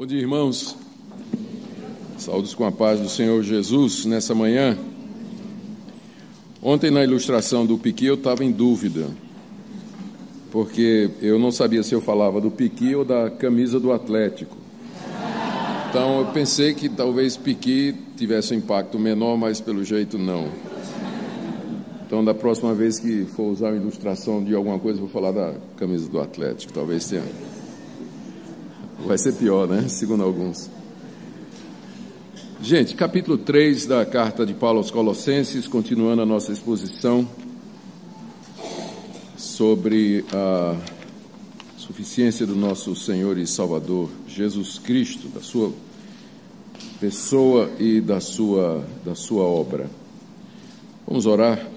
Bom dia, irmãos. Saúdos com a paz do Senhor Jesus nessa manhã. Ontem, na ilustração do Piqui, eu estava em dúvida, porque eu não sabia se eu falava do Piqui ou da camisa do Atlético. Então, eu pensei que talvez Piqui tivesse um impacto menor, mas pelo jeito não. Então, da próxima vez que for usar uma ilustração de alguma coisa, eu vou falar da camisa do Atlético. Talvez tenha. Vai ser pior, né? Segundo alguns. Gente, capítulo 3 da carta de Paulo aos Colossenses, continuando a nossa exposição sobre a suficiência do nosso Senhor e Salvador Jesus Cristo, da sua pessoa e da sua obra. Vamos orar,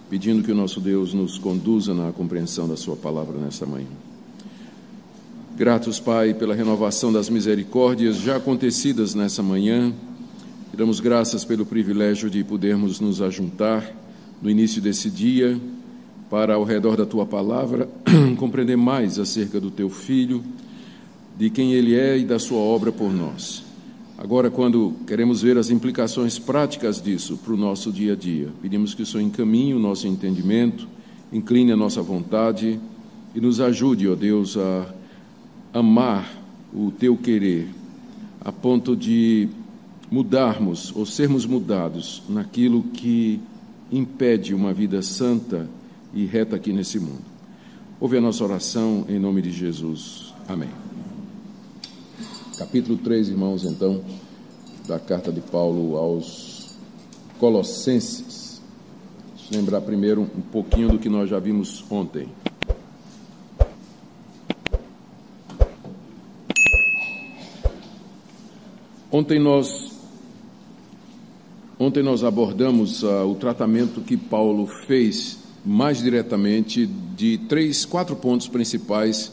pedindo que o nosso Deus nos conduza na compreensão da sua palavra nessa manhã. Gratos, Pai, pela renovação das misericórdias já acontecidas nessa manhã. Te damos graças pelo privilégio de podermos nos ajuntar no início desse dia para, ao redor da Tua palavra, compreender mais acerca do Teu Filho, de quem Ele é e da Sua obra por nós. Agora, quando queremos ver as implicações práticas disso para o nosso dia a dia, pedimos que o Senhor encaminhe o nosso entendimento, incline a nossa vontade e nos ajude, ó Deus, a amar o Teu querer, a ponto de mudarmos ou sermos mudados naquilo que impede uma vida santa e reta aqui nesse mundo. Ouve a nossa oração em nome de Jesus. Amém. Capítulo 3, irmãos, então, da carta de Paulo aos Colossenses. Deixa eu lembrar primeiro um pouquinho do que nós já vimos ontem. Ontem nós abordamos o tratamento que Paulo fez mais diretamente de 4 pontos principais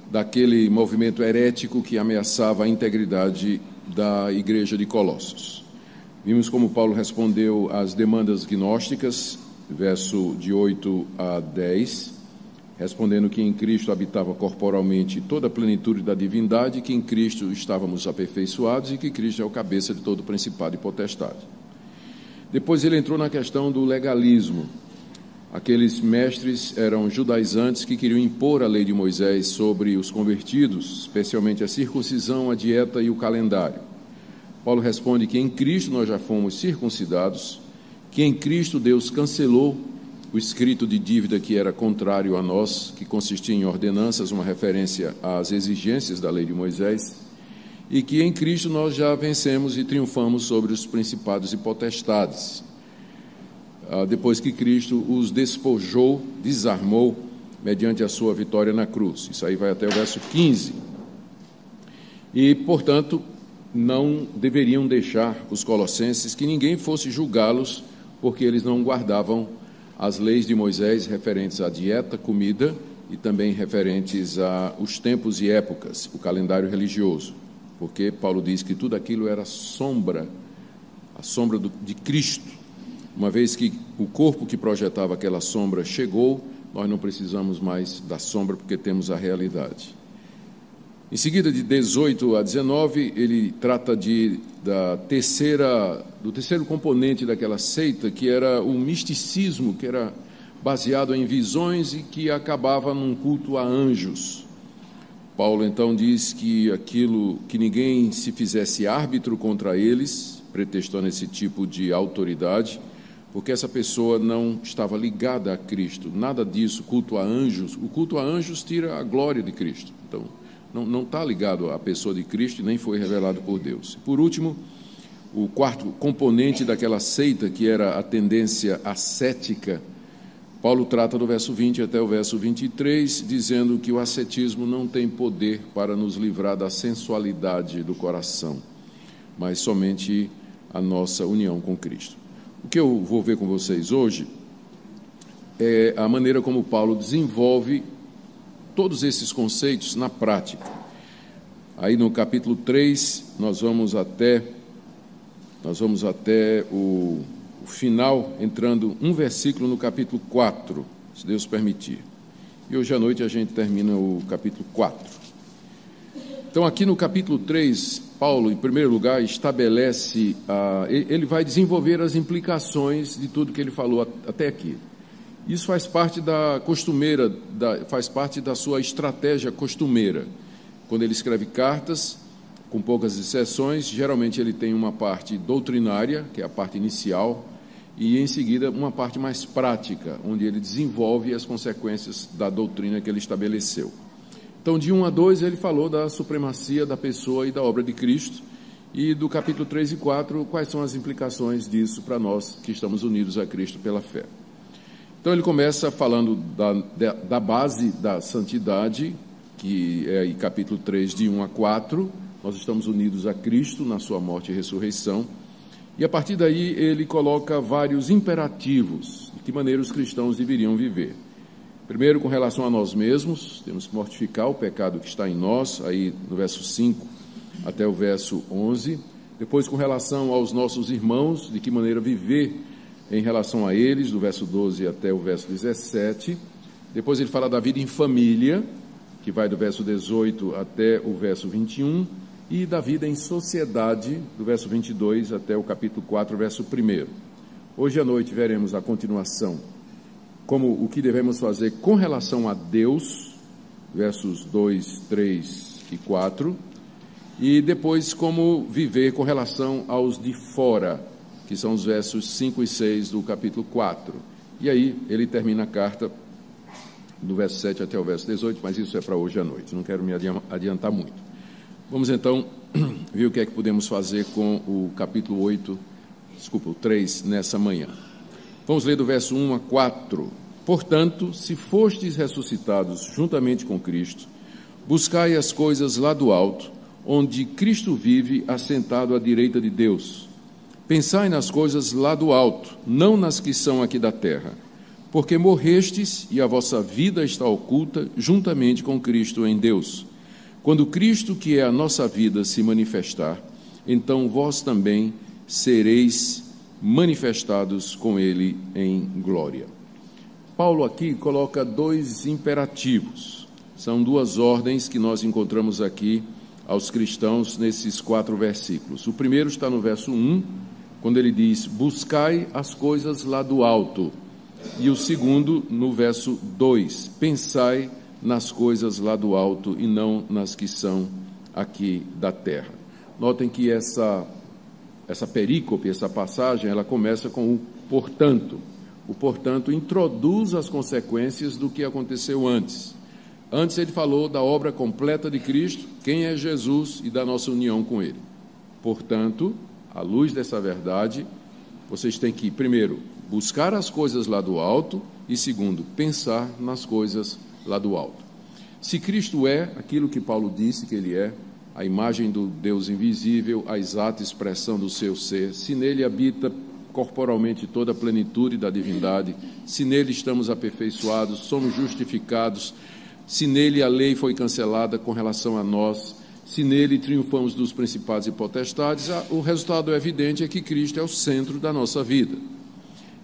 daquele movimento herético que ameaçava a integridade da igreja de Colossos. Vimos como Paulo respondeu às demandas gnósticas, verso de 8 a 10, respondendo que em Cristo habitava corporalmente toda a plenitude da divindade, que em Cristo estávamos aperfeiçoados e que Cristo é o cabeça de todo principado e potestade. Depois ele entrou na questão do legalismo. Aqueles mestres eram judaizantes que queriam impor a lei de Moisés sobre os convertidos, especialmente a circuncisão, a dieta e o calendário. Paulo responde que em Cristo nós já fomos circuncidados, que em Cristo Deus cancelou o escrito de dívida que era contrário a nós, que consistia em ordenanças, uma referência às exigências da lei de Moisés, e que em Cristo nós já vencemos e triunfamos sobre os principados e potestades, depois que Cristo os despojou, desarmou, mediante a sua vitória na cruz. Isso aí vai até o verso 15. E, portanto, não deveriam deixar os colossenses que ninguém fosse julgá-los, porque eles não guardavam as leis de Moisés referentes à dieta, comida e também referentes aos tempos e épocas, o calendário religioso, porque Paulo diz que tudo aquilo era a sombra de Cristo. Uma vez que o corpo que projetava aquela sombra chegou, nós não precisamos mais da sombra porque temos a realidade. Em seguida, de 18 a 19, ele trata do terceiro componente daquela seita, que era o misticismo, que era baseado em visões e que acabava num culto a anjos. Paulo, então, diz que ninguém se fizesse árbitro contra eles, pretextando esse tipo de autoridade, porque essa pessoa não estava ligada a Cristo. Nada disso, culto a anjos. O culto a anjos tira a glória de Cristo. Então, não está ligado à pessoa de Cristo e nem foi revelado por Deus. Por último, o quarto componente daquela seita, que era a tendência ascética, Paulo trata do verso 20 até o verso 23, dizendo que o ascetismo não tem poder para nos livrar da sensualidade do coração, mas somente a nossa união com Cristo. O que eu vou ver com vocês hoje é a maneira como Paulo desenvolve todos esses conceitos na prática. Aí no capítulo 3, nós vamos até o final, entrando um versículo no capítulo 4, se Deus permitir. E hoje à noite a gente termina o capítulo 4. Então, aqui no capítulo 3, Paulo, em primeiro lugar, estabelece, ele vai desenvolver as implicações de tudo que ele falou até aqui. Isso faz parte da costumeira, faz parte da sua estratégia costumeira. Quando ele escreve cartas, com poucas exceções, geralmente ele tem uma parte doutrinária, que é a parte inicial, e em seguida uma parte mais prática, onde ele desenvolve as consequências da doutrina que ele estabeleceu. Então, de 1 a 2, ele falou da supremacia da pessoa e da obra de Cristo, e do capítulo 3 e 4, quais são as implicações disso para nós que estamos unidos a Cristo pela fé. Então, ele começa falando da base da santidade, que é em capítulo 3, de 1 a 4, nós estamos unidos a Cristo na sua morte e ressurreição, e a partir daí ele coloca vários imperativos, de que maneira os cristãos deveriam viver. Primeiro, com relação a nós mesmos, temos que mortificar o pecado que está em nós, aí no verso 5 até o verso 11. Depois, com relação aos nossos irmãos, de que maneira viver em relação a eles, do verso 12 até o verso 17. Depois ele fala da vida em família, que vai do verso 18 até o verso 21, e da vida em sociedade, do verso 22 até o capítulo 4, verso 1. Hoje à noite veremos a continuação, como o que devemos fazer com relação a Deus, versos 2, 3 e 4, e depois como viver com relação aos de fora, que são os versos 5 e 6 do capítulo 4. E aí ele termina a carta do verso 7 até o verso 18, mas isso é para hoje à noite, não quero me adiantar muito. Vamos então ver o que é que podemos fazer com o capítulo 3 nessa manhã. Vamos ler do verso 1 a 4. Portanto, se fostes ressuscitados juntamente com Cristo, buscai as coisas lá do alto, onde Cristo vive assentado à direita de Deus. Pensai nas coisas lá do alto, não nas que são aqui da terra, porque morrestes e a vossa vida está oculta juntamente com Cristo em Deus. Quando Cristo, que é a nossa vida, se manifestar, então vós também sereis manifestados com Ele em glória. Paulo aqui coloca dois imperativos, são duas ordens que nós encontramos aqui aos cristãos nesses 4 versículos. O primeiro está no verso 1, quando ele diz, buscai as coisas lá do alto, e o segundo no verso 2, pensai nas coisas lá do alto e não nas que são aqui da terra. Notem que essa perícope, essa passagem, ela começa com o portanto. O portanto introduz as consequências do que aconteceu antes. Antes ele falou da obra completa de Cristo, quem é Jesus e da nossa união com Ele. Portanto, à luz dessa verdade, vocês têm que, primeiro, buscar as coisas lá do alto e, segundo, pensar nas coisas lá do alto. Se Cristo é aquilo que Paulo disse que Ele é, a imagem do Deus invisível, a exata expressão do seu ser, se nele habita corporalmente toda a plenitude da divindade, se nele estamos aperfeiçoados, somos justificados, se nele a lei foi cancelada com relação a nós, se nele triunfamos dos principados e potestades, o resultado evidente é que Cristo é o centro da nossa vida.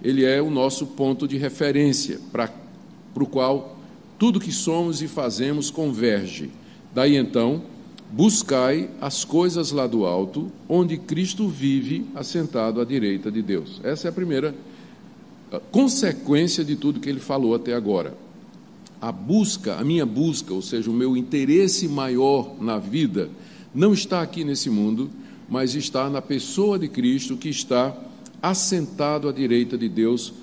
Ele é o nosso ponto de referência, para o qual tudo que somos e fazemos converge. Daí então, buscai as coisas lá do alto, onde Cristo vive assentado à direita de Deus. Essa é a primeira consequência de tudo que ele falou até agora. A minha busca, ou seja, o meu interesse maior na vida, não está aqui nesse mundo, mas está na pessoa de Cristo, que está assentado à direita de Deus,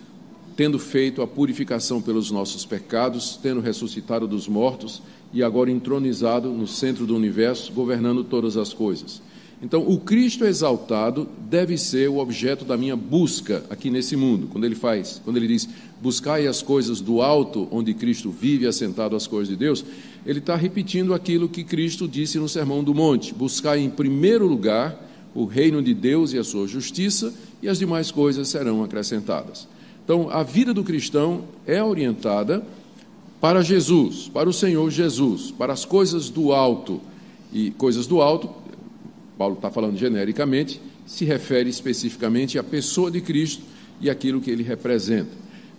tendo feito a purificação pelos nossos pecados, tendo ressuscitado dos mortos e agora entronizado no centro do universo, governando todas as coisas. Então, o Cristo exaltado deve ser o objeto da minha busca aqui nesse mundo. Quando ele diz, buscai as coisas do alto, onde Cristo vive assentado às coisas de Deus, ele está repetindo aquilo que Cristo disse no Sermão do Monte: buscai em primeiro lugar o reino de Deus e a sua justiça, e as demais coisas serão acrescentadas. Então, a vida do cristão é orientada para Jesus, para o Senhor Jesus, para as coisas do alto. E coisas do alto, Paulo está falando genericamente, se refere especificamente à pessoa de Cristo e aquilo que ele representa.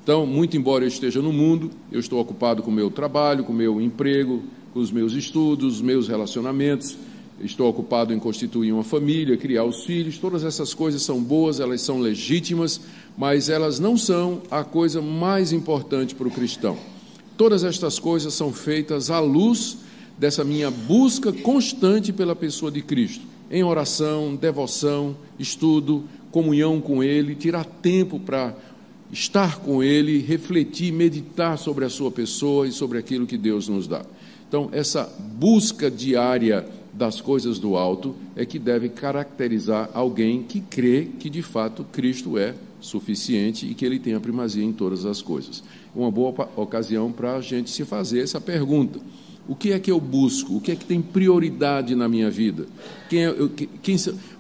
Então, muito embora eu esteja no mundo, eu estou ocupado com o meu trabalho, com o meu emprego, com os meus estudos, meus relacionamentos, estou ocupado em constituir uma família, criar os filhos. Todas essas coisas são boas, elas são legítimas, mas elas não são a coisa mais importante para o cristão. Todas estas coisas são feitas à luz dessa minha busca constante pela pessoa de Cristo, em oração, devoção, estudo, comunhão com Ele, tirar tempo para estar com Ele, refletir, meditar sobre a sua pessoa e sobre aquilo que Deus nos dá. Então, essa busca diária das coisas do alto é que deve caracterizar alguém que crê que, de fato, Cristo é suficiente e que Ele tem a primazia em todas as coisas. Uma boa ocasião para a gente se fazer essa pergunta. O que é que eu busco? O que é que tem prioridade na minha vida?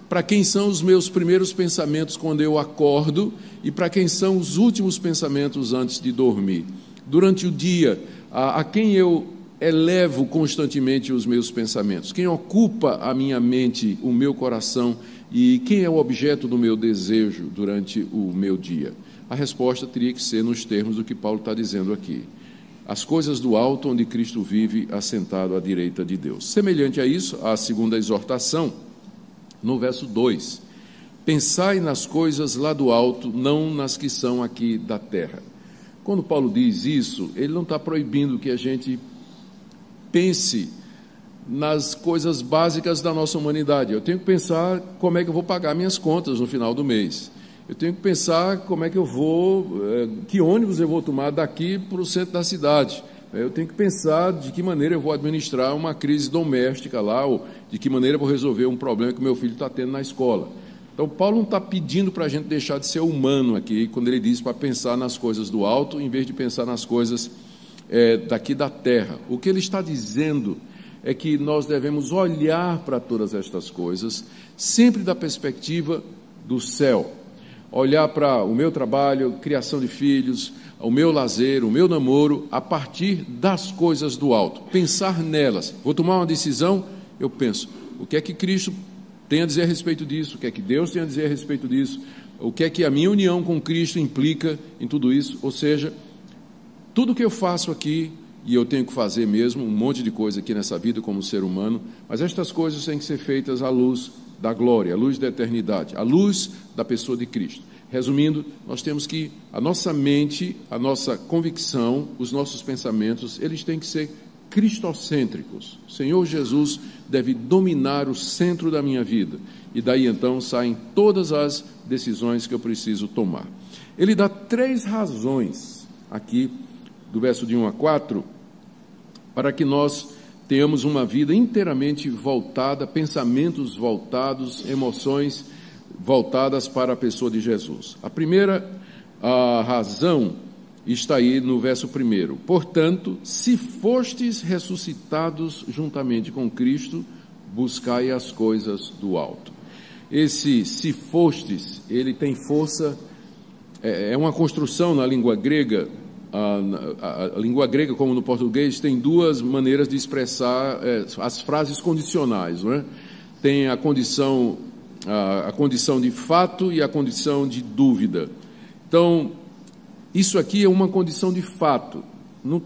Para quem são os meus primeiros pensamentos quando eu acordo e para quem são os últimos pensamentos antes de dormir? Durante o dia, a quem eu elevo constantemente os meus pensamentos? Quem ocupa a minha mente, o meu coração, e quem é o objeto do meu desejo durante o meu dia? A resposta teria que ser nos termos do que Paulo está dizendo aqui. As coisas do alto, onde Cristo vive assentado à direita de Deus. Semelhante a isso, a segunda exortação, no verso 2. Pensai nas coisas lá do alto, não nas que são aqui da terra. Quando Paulo diz isso, ele não está proibindo que a gente pense nas coisas básicas da nossa humanidade. Eu tenho que pensar como é que eu vou pagar minhas contas no final do mês. Eu tenho que pensar como é que eu vou, que ônibus eu vou tomar daqui para o centro da cidade. Eu tenho que pensar de que maneira eu vou administrar uma crise doméstica lá, ou de que maneira eu vou resolver um problema que meu filho está tendo na escola. Então, Paulo não está pedindo para a gente deixar de ser humano aqui, quando ele diz para pensar nas coisas do alto, em vez de pensar nas coisas daqui da terra. O que ele está dizendo é que nós devemos olhar para todas estas coisas, sempre da perspectiva do céu. Olhar para o meu trabalho, criação de filhos, o meu lazer, o meu namoro, a partir das coisas do alto. Pensar nelas. Vou tomar uma decisão, eu penso, o que é que Cristo tem a dizer a respeito disso? O que é que Deus tem a dizer a respeito disso? O que é que a minha união com Cristo implica em tudo isso? Ou seja, tudo que eu faço aqui, e eu tenho que fazer mesmo, um monte de coisa aqui nessa vida como ser humano, mas estas coisas têm que ser feitas à luz da glória, à luz da eternidade, à luz da pessoa de Cristo. Resumindo, nós temos que, a nossa mente, a nossa convicção, os nossos pensamentos, eles têm que ser cristocêntricos. O Senhor Jesus deve dominar o centro da minha vida, e daí então saem todas as decisões que eu preciso tomar. Ele dá 3 razões aqui, do verso de 1 a 4, para que nós tenhamos uma vida inteiramente voltada, pensamentos voltados, emoções voltadas para a pessoa de Jesus. A primeira razão está aí no verso 1. Portanto, se fostes ressuscitados juntamente com Cristo, buscai as coisas do alto. Esse se fostes, ele tem força, é uma construção na língua grega. A língua grega, como no português, tem 2 maneiras de expressar as frases condicionais, não é? Tem a condição de fato e a condição de dúvida. Então, isso aqui é uma condição de fato.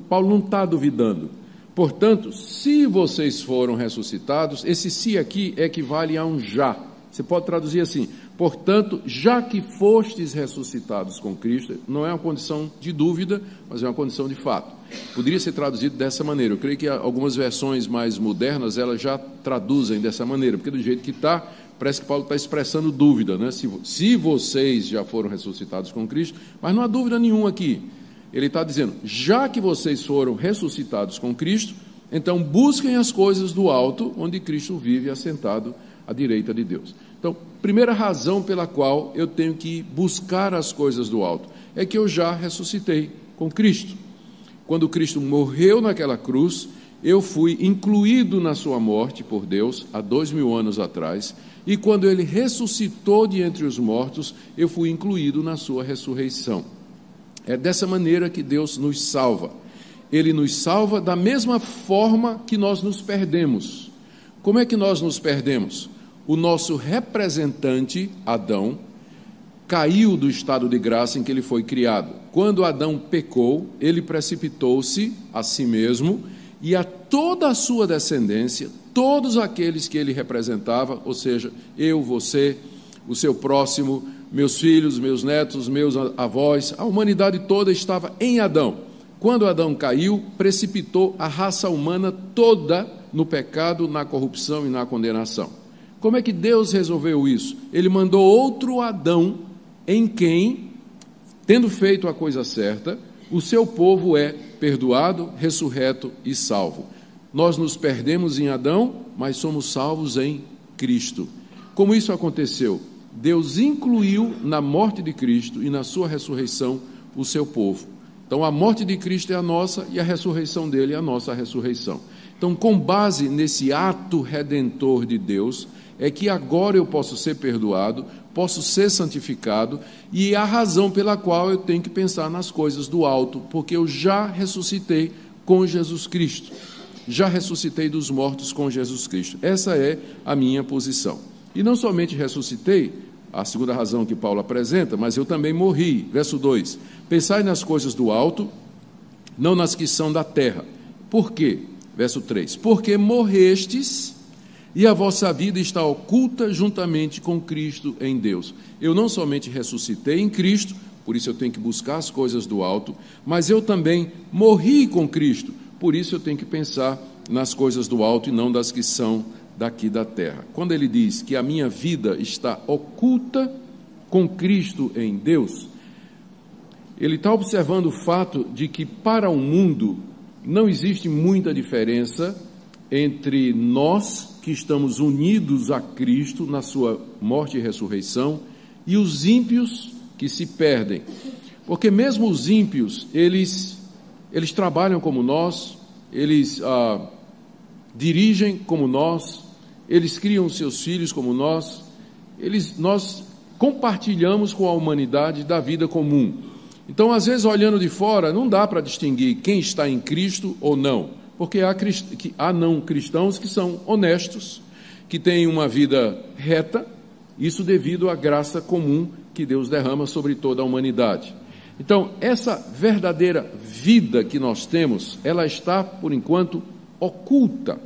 Paulo não está duvidando. Portanto, se vocês foram ressuscitados, esse se aqui equivale a um já. Você pode traduzir assim: portanto, já que fostes ressuscitados com Cristo, não é uma condição de dúvida, mas é uma condição de fato. Poderia ser traduzido dessa maneira. Eu creio que algumas versões mais modernas, elas já traduzem dessa maneira, porque do jeito que está, parece que Paulo está expressando dúvida, né? Se vocês já foram ressuscitados com Cristo, mas não há dúvida nenhuma aqui. Ele está dizendo, já que vocês foram ressuscitados com Cristo, então busquem as coisas do alto, onde Cristo vive assentado à direita de Deus. Então, primeira razão pela qual eu tenho que buscar as coisas do alto é que eu já ressuscitei com Cristo. Quando Cristo morreu naquela cruz, eu fui incluído na sua morte por Deus há 2000 anos atrás, e quando Ele ressuscitou de entre os mortos, eu fui incluído na sua ressurreição. É dessa maneira que Deus nos salva. Ele nos salva da mesma forma que nós nos perdemos. Como é que nós nos perdemos? O nosso representante, Adão, caiu do estado de graça em que ele foi criado. Quando Adão pecou, ele precipitou-se a si mesmo e a toda a sua descendência, todos aqueles que ele representava, ou seja, eu, você, o seu próximo, meus filhos, meus netos, meus avós, a humanidade toda estava em Adão. Quando Adão caiu, precipitou a raça humana toda no pecado, na corrupção e na condenação. Como é que Deus resolveu isso? Ele mandou outro Adão, em quem, tendo feito a coisa certa, o seu povo é perdoado, ressurreto e salvo. Nós nos perdemos em Adão, mas somos salvos em Cristo. Como isso aconteceu? Deus incluiu na morte de Cristo e na sua ressurreição o seu povo. Então, a morte de Cristo é a nossa e a ressurreição dele é a nossa ressurreição. Então, com base nesse ato redentor de Deus, é que agora eu posso ser perdoado, posso ser santificado, e é a razão pela qual eu tenho que pensar nas coisas do alto, porque eu já ressuscitei com Jesus Cristo. Já ressuscitei dos mortos com Jesus Cristo. Essa é a minha posição. E não somente ressuscitei, a segunda razão que Paulo apresenta, mas eu também morri. Verso 2. Pensai nas coisas do alto, não nas que são da terra. Por quê? Verso 3. Porque morrestes e a vossa vida está oculta juntamente com Cristo em Deus. Eu não somente ressuscitei em Cristo, por isso eu tenho que buscar as coisas do alto, mas eu também morri com Cristo, por isso eu tenho que pensar nas coisas do alto e não das que são daqui da terra. Quando ele diz que a minha vida está oculta com Cristo em Deus, ele está observando o fato de que para o mundo não existe muita diferença entre nós, que estamos unidos a Cristo na sua morte e ressurreição, e os ímpios que se perdem. Porque mesmo os ímpios, eles trabalham como nós, eles dirigem como nós, eles criam seus filhos como nós, nós compartilhamos com a humanidade da vida comum. Então, às vezes, olhando de fora, não dá para distinguir quem está em Cristo ou não, porque há não cristãos que são honestos, que têm uma vida reta, isso devido à graça comum que Deus derrama sobre toda a humanidade. Então, essa verdadeira vida que nós temos, ela está, por enquanto, oculta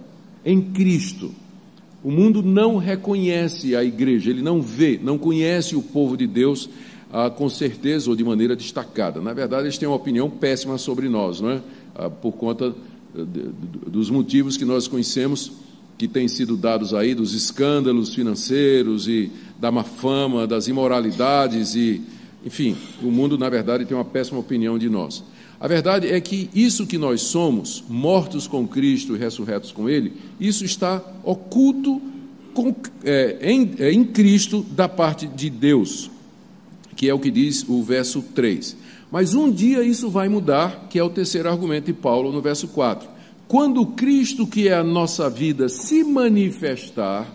em Cristo. O mundo não reconhece a igreja, ele não vê, não conhece o povo de Deus com certeza ou de maneira destacada. Na verdade, eles têm uma opinião péssima sobre nós, não é? Por conta dos motivos que nós conhecemos, que têm sido dados aí, dos escândalos financeiros e da má fama, das imoralidades e, enfim, o mundo, na verdade, tem uma péssima opinião de nós. A verdade é que isso que nós somos, mortos com Cristo e ressurretos com Ele, isso está oculto em Cristo da parte de Deus, que é o que diz o verso 3. Mas um dia isso vai mudar, que é o terceiro argumento de Paulo no verso 4. Quando Cristo, que é a nossa vida, se manifestar,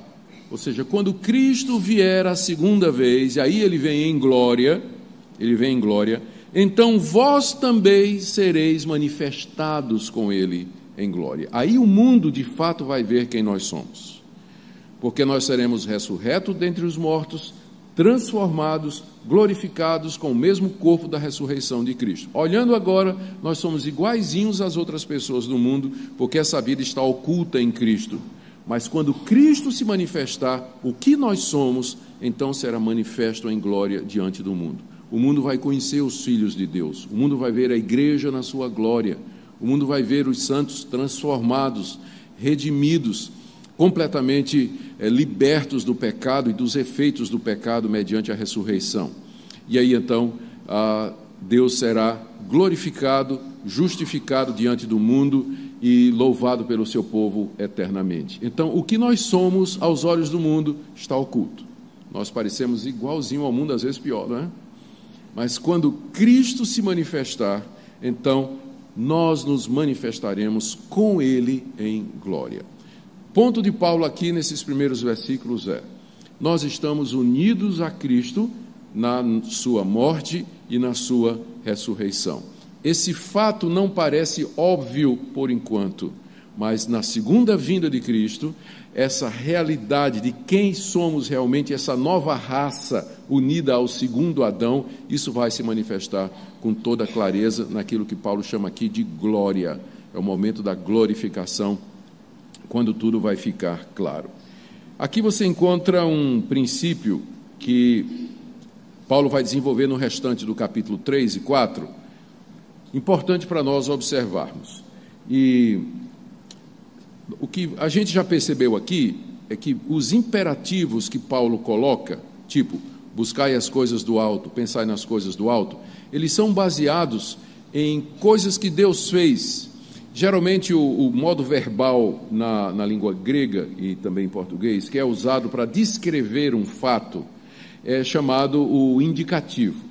ou seja, quando Cristo vier a segunda vez, e aí ele vem em glória, então vós também sereis manifestados com ele em glória. Aí o mundo de fato vai ver quem nós somos, porque nós seremos ressurretos dentre os mortos, transformados, glorificados com o mesmo corpo da ressurreição de Cristo. Olhando agora, nós somos iguaizinhos às outras pessoas do mundo, porque essa vida está oculta em Cristo. Mas quando Cristo se manifestar, o que nós somos, então será manifesto em glória diante do mundo. O mundo vai conhecer os filhos de Deus, o mundo vai ver a igreja na sua glória, o mundo vai ver os santos transformados, redimidos, completamente libertos do pecado e dos efeitos do pecado mediante a ressurreição. E aí então Deus será glorificado, justificado diante do mundo e louvado pelo seu povo eternamente. Então, o que nós somos aos olhos do mundo está oculto. Nós parecemos igualzinho ao mundo, às vezes pior, não é? Mas quando Cristo se manifestar, então nós nos manifestaremos com Ele em glória. Ponto de Paulo aqui nesses primeiros versículos é: nós estamos unidos a Cristo na sua morte e na sua ressurreição. Esse fato não parece óbvio por enquanto, mas na segunda vinda de Cristo, essa realidade de quem somos realmente, essa nova raça unida ao segundo Adão, isso vai se manifestar com toda clareza naquilo que Paulo chama aqui de glória. é o momento da glorificação, quando tudo vai ficar claro. Aqui você encontra um princípio que Paulo vai desenvolver no restante do capítulo 3 e 4, importante para nós observarmos. E o que a gente já percebeu aqui é que os imperativos que Paulo coloca, tipo, buscai as coisas do alto, pensai nas coisas do alto, eles são baseados em coisas que Deus fez. Geralmente o modo verbal na língua grega e também em português, que é usado para descrever um fato, é chamado o indicativo.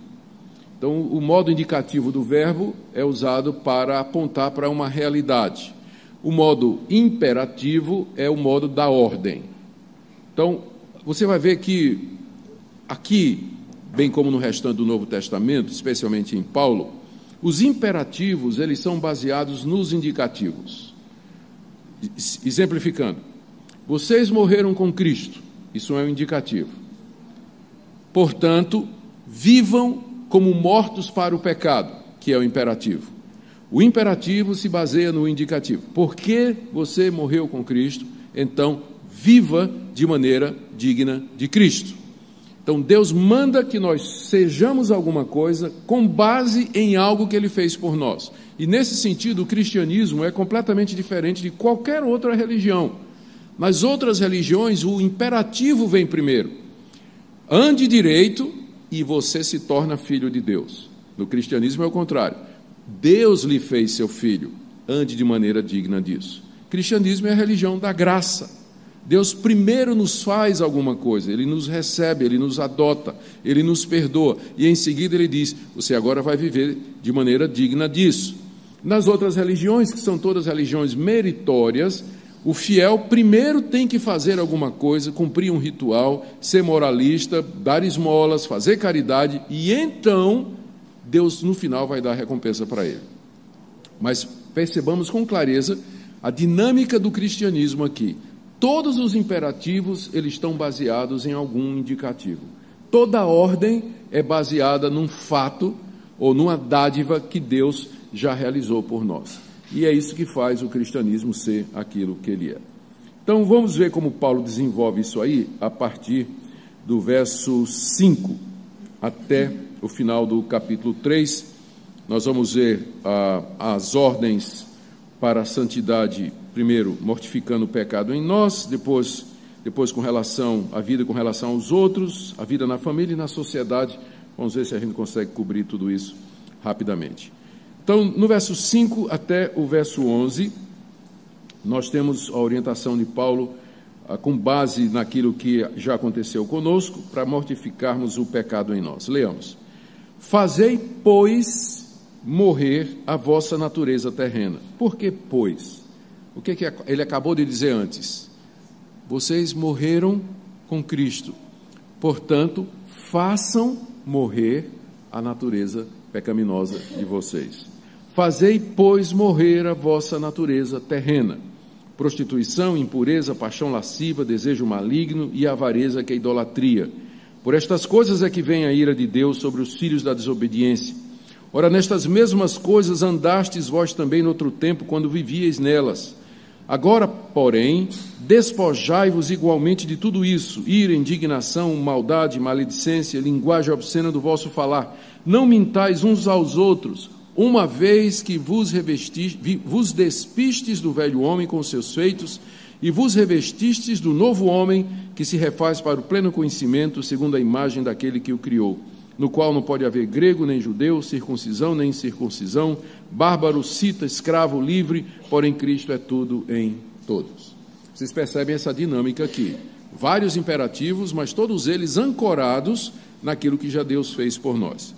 Então, o modo indicativo do verbo é usado para apontar para uma realidade. O modo imperativo é o modo da ordem. Então, você vai ver que aqui, bem como no restante do Novo Testamento, especialmente em Paulo, os imperativos, eles são baseados nos indicativos. Exemplificando, vocês morreram com Cristo, isso é um indicativo. Portanto, vivam como mortos para o pecado, que é o imperativo. O imperativo se baseia no indicativo. Porque você morreu com Cristo, então viva de maneira digna de Cristo. Então Deus manda que nós sejamos alguma coisa com base em algo que Ele fez por nós. E nesse sentido, o cristianismo é completamente diferente de qualquer outra religião. Nas outras religiões, o imperativo vem primeiro. Ande direito e você se torna filho de Deus. No cristianismo é o contrário. Deus lhe fez seu filho. Ande de maneira digna disso. O cristianismo é a religião da graça. Deus primeiro nos faz alguma coisa, Ele nos recebe, Ele nos adota, Ele nos perdoa, e em seguida Ele diz, você agora vai viver de maneira digna disso. Nas outras religiões, que são todas religiões meritórias, o fiel primeiro tem que fazer alguma coisa, cumprir um ritual, ser moralista, dar esmolas, fazer caridade, e então Deus no final vai dar recompensa para ele. Mas percebamos com clareza a dinâmica do cristianismo aqui. Todos os imperativos, eles estão baseados em algum indicativo. Toda ordem é baseada num fato ou numa dádiva que Deus já realizou por nós. E é isso que faz o cristianismo ser aquilo que ele é. Então, vamos ver como Paulo desenvolve isso aí a partir do verso 5 até o final do capítulo 3. Nós vamos ver as ordens para a santidade. Primeiro, mortificando o pecado em nós, depois com relação à vida, com relação aos outros, a vida na família e na sociedade. Vamos ver se a gente consegue cobrir tudo isso rapidamente. Então, no verso 5 até o verso 11, nós temos a orientação de Paulo com base naquilo que já aconteceu conosco, para mortificarmos o pecado em nós. Leamos. Fazei, pois, morrer a vossa natureza terrena. Por que, pois? O que ele acabou de dizer antes? Vocês morreram com Cristo. Portanto, façam morrer a natureza pecaminosa de vocês. Fazei, pois, morrer a vossa natureza terrena. Prostituição, impureza, paixão lasciva, desejo maligno e avareza, que é idolatria. Por estas coisas é que vem a ira de Deus sobre os filhos da desobediência. Ora, nestas mesmas coisas andastes vós também no outro tempo, quando vivieis nelas. Agora, porém, despojai-vos igualmente de tudo isso, ira, indignação, maldade, maledicência, linguagem obscena do vosso falar. Não mintais uns aos outros, uma vez que vos despistes do velho homem com seus feitos, e vos revestistes do novo homem, que se refaz para o pleno conhecimento, segundo a imagem daquele que o criou, no qual não pode haver grego nem judeu, circuncisão nem incircuncisão, bárbaro, cita, escravo, livre, porém Cristo é tudo em todos. Vocês percebem essa dinâmica aqui. Vários imperativos, mas todos eles ancorados naquilo que já Deus fez por nós.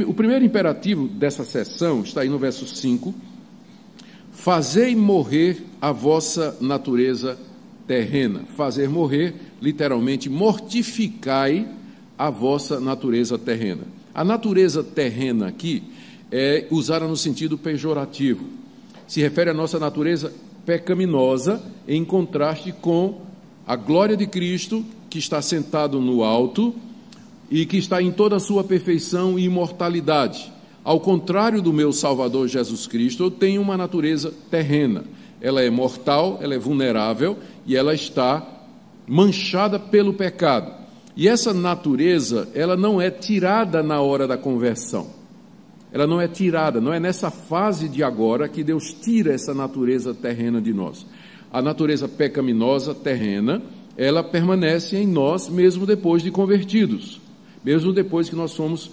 O primeiro imperativo dessa seção está aí no verso 5. Fazei morrer a vossa natureza terrena. Fazer morrer, literalmente, mortificai a vossa natureza terrena. A natureza terrena aqui é usada no sentido pejorativo. Se refere à nossa natureza pecaminosa, em contraste com a glória de Cristo, que está sentado no alto e que está em toda a sua perfeição e imortalidade. Ao contrário do meu Salvador Jesus Cristo, eu tenho uma natureza terrena. Ela é mortal, ela é vulnerável e ela está manchada pelo pecado. E essa natureza, ela não é tirada na hora da conversão. Ela não é tirada, não é nessa fase de agora que Deus tira essa natureza terrena de nós. A natureza pecaminosa terrena, ela permanece em nós mesmo depois de convertidos, mesmo depois que nós somos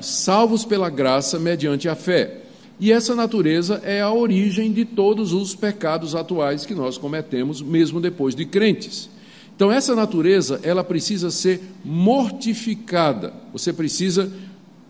salvos pela graça mediante a fé. E essa natureza é a origem de todos os pecados atuais que nós cometemos, mesmo depois de crentes. Então, essa natureza, ela precisa ser mortificada. Você precisa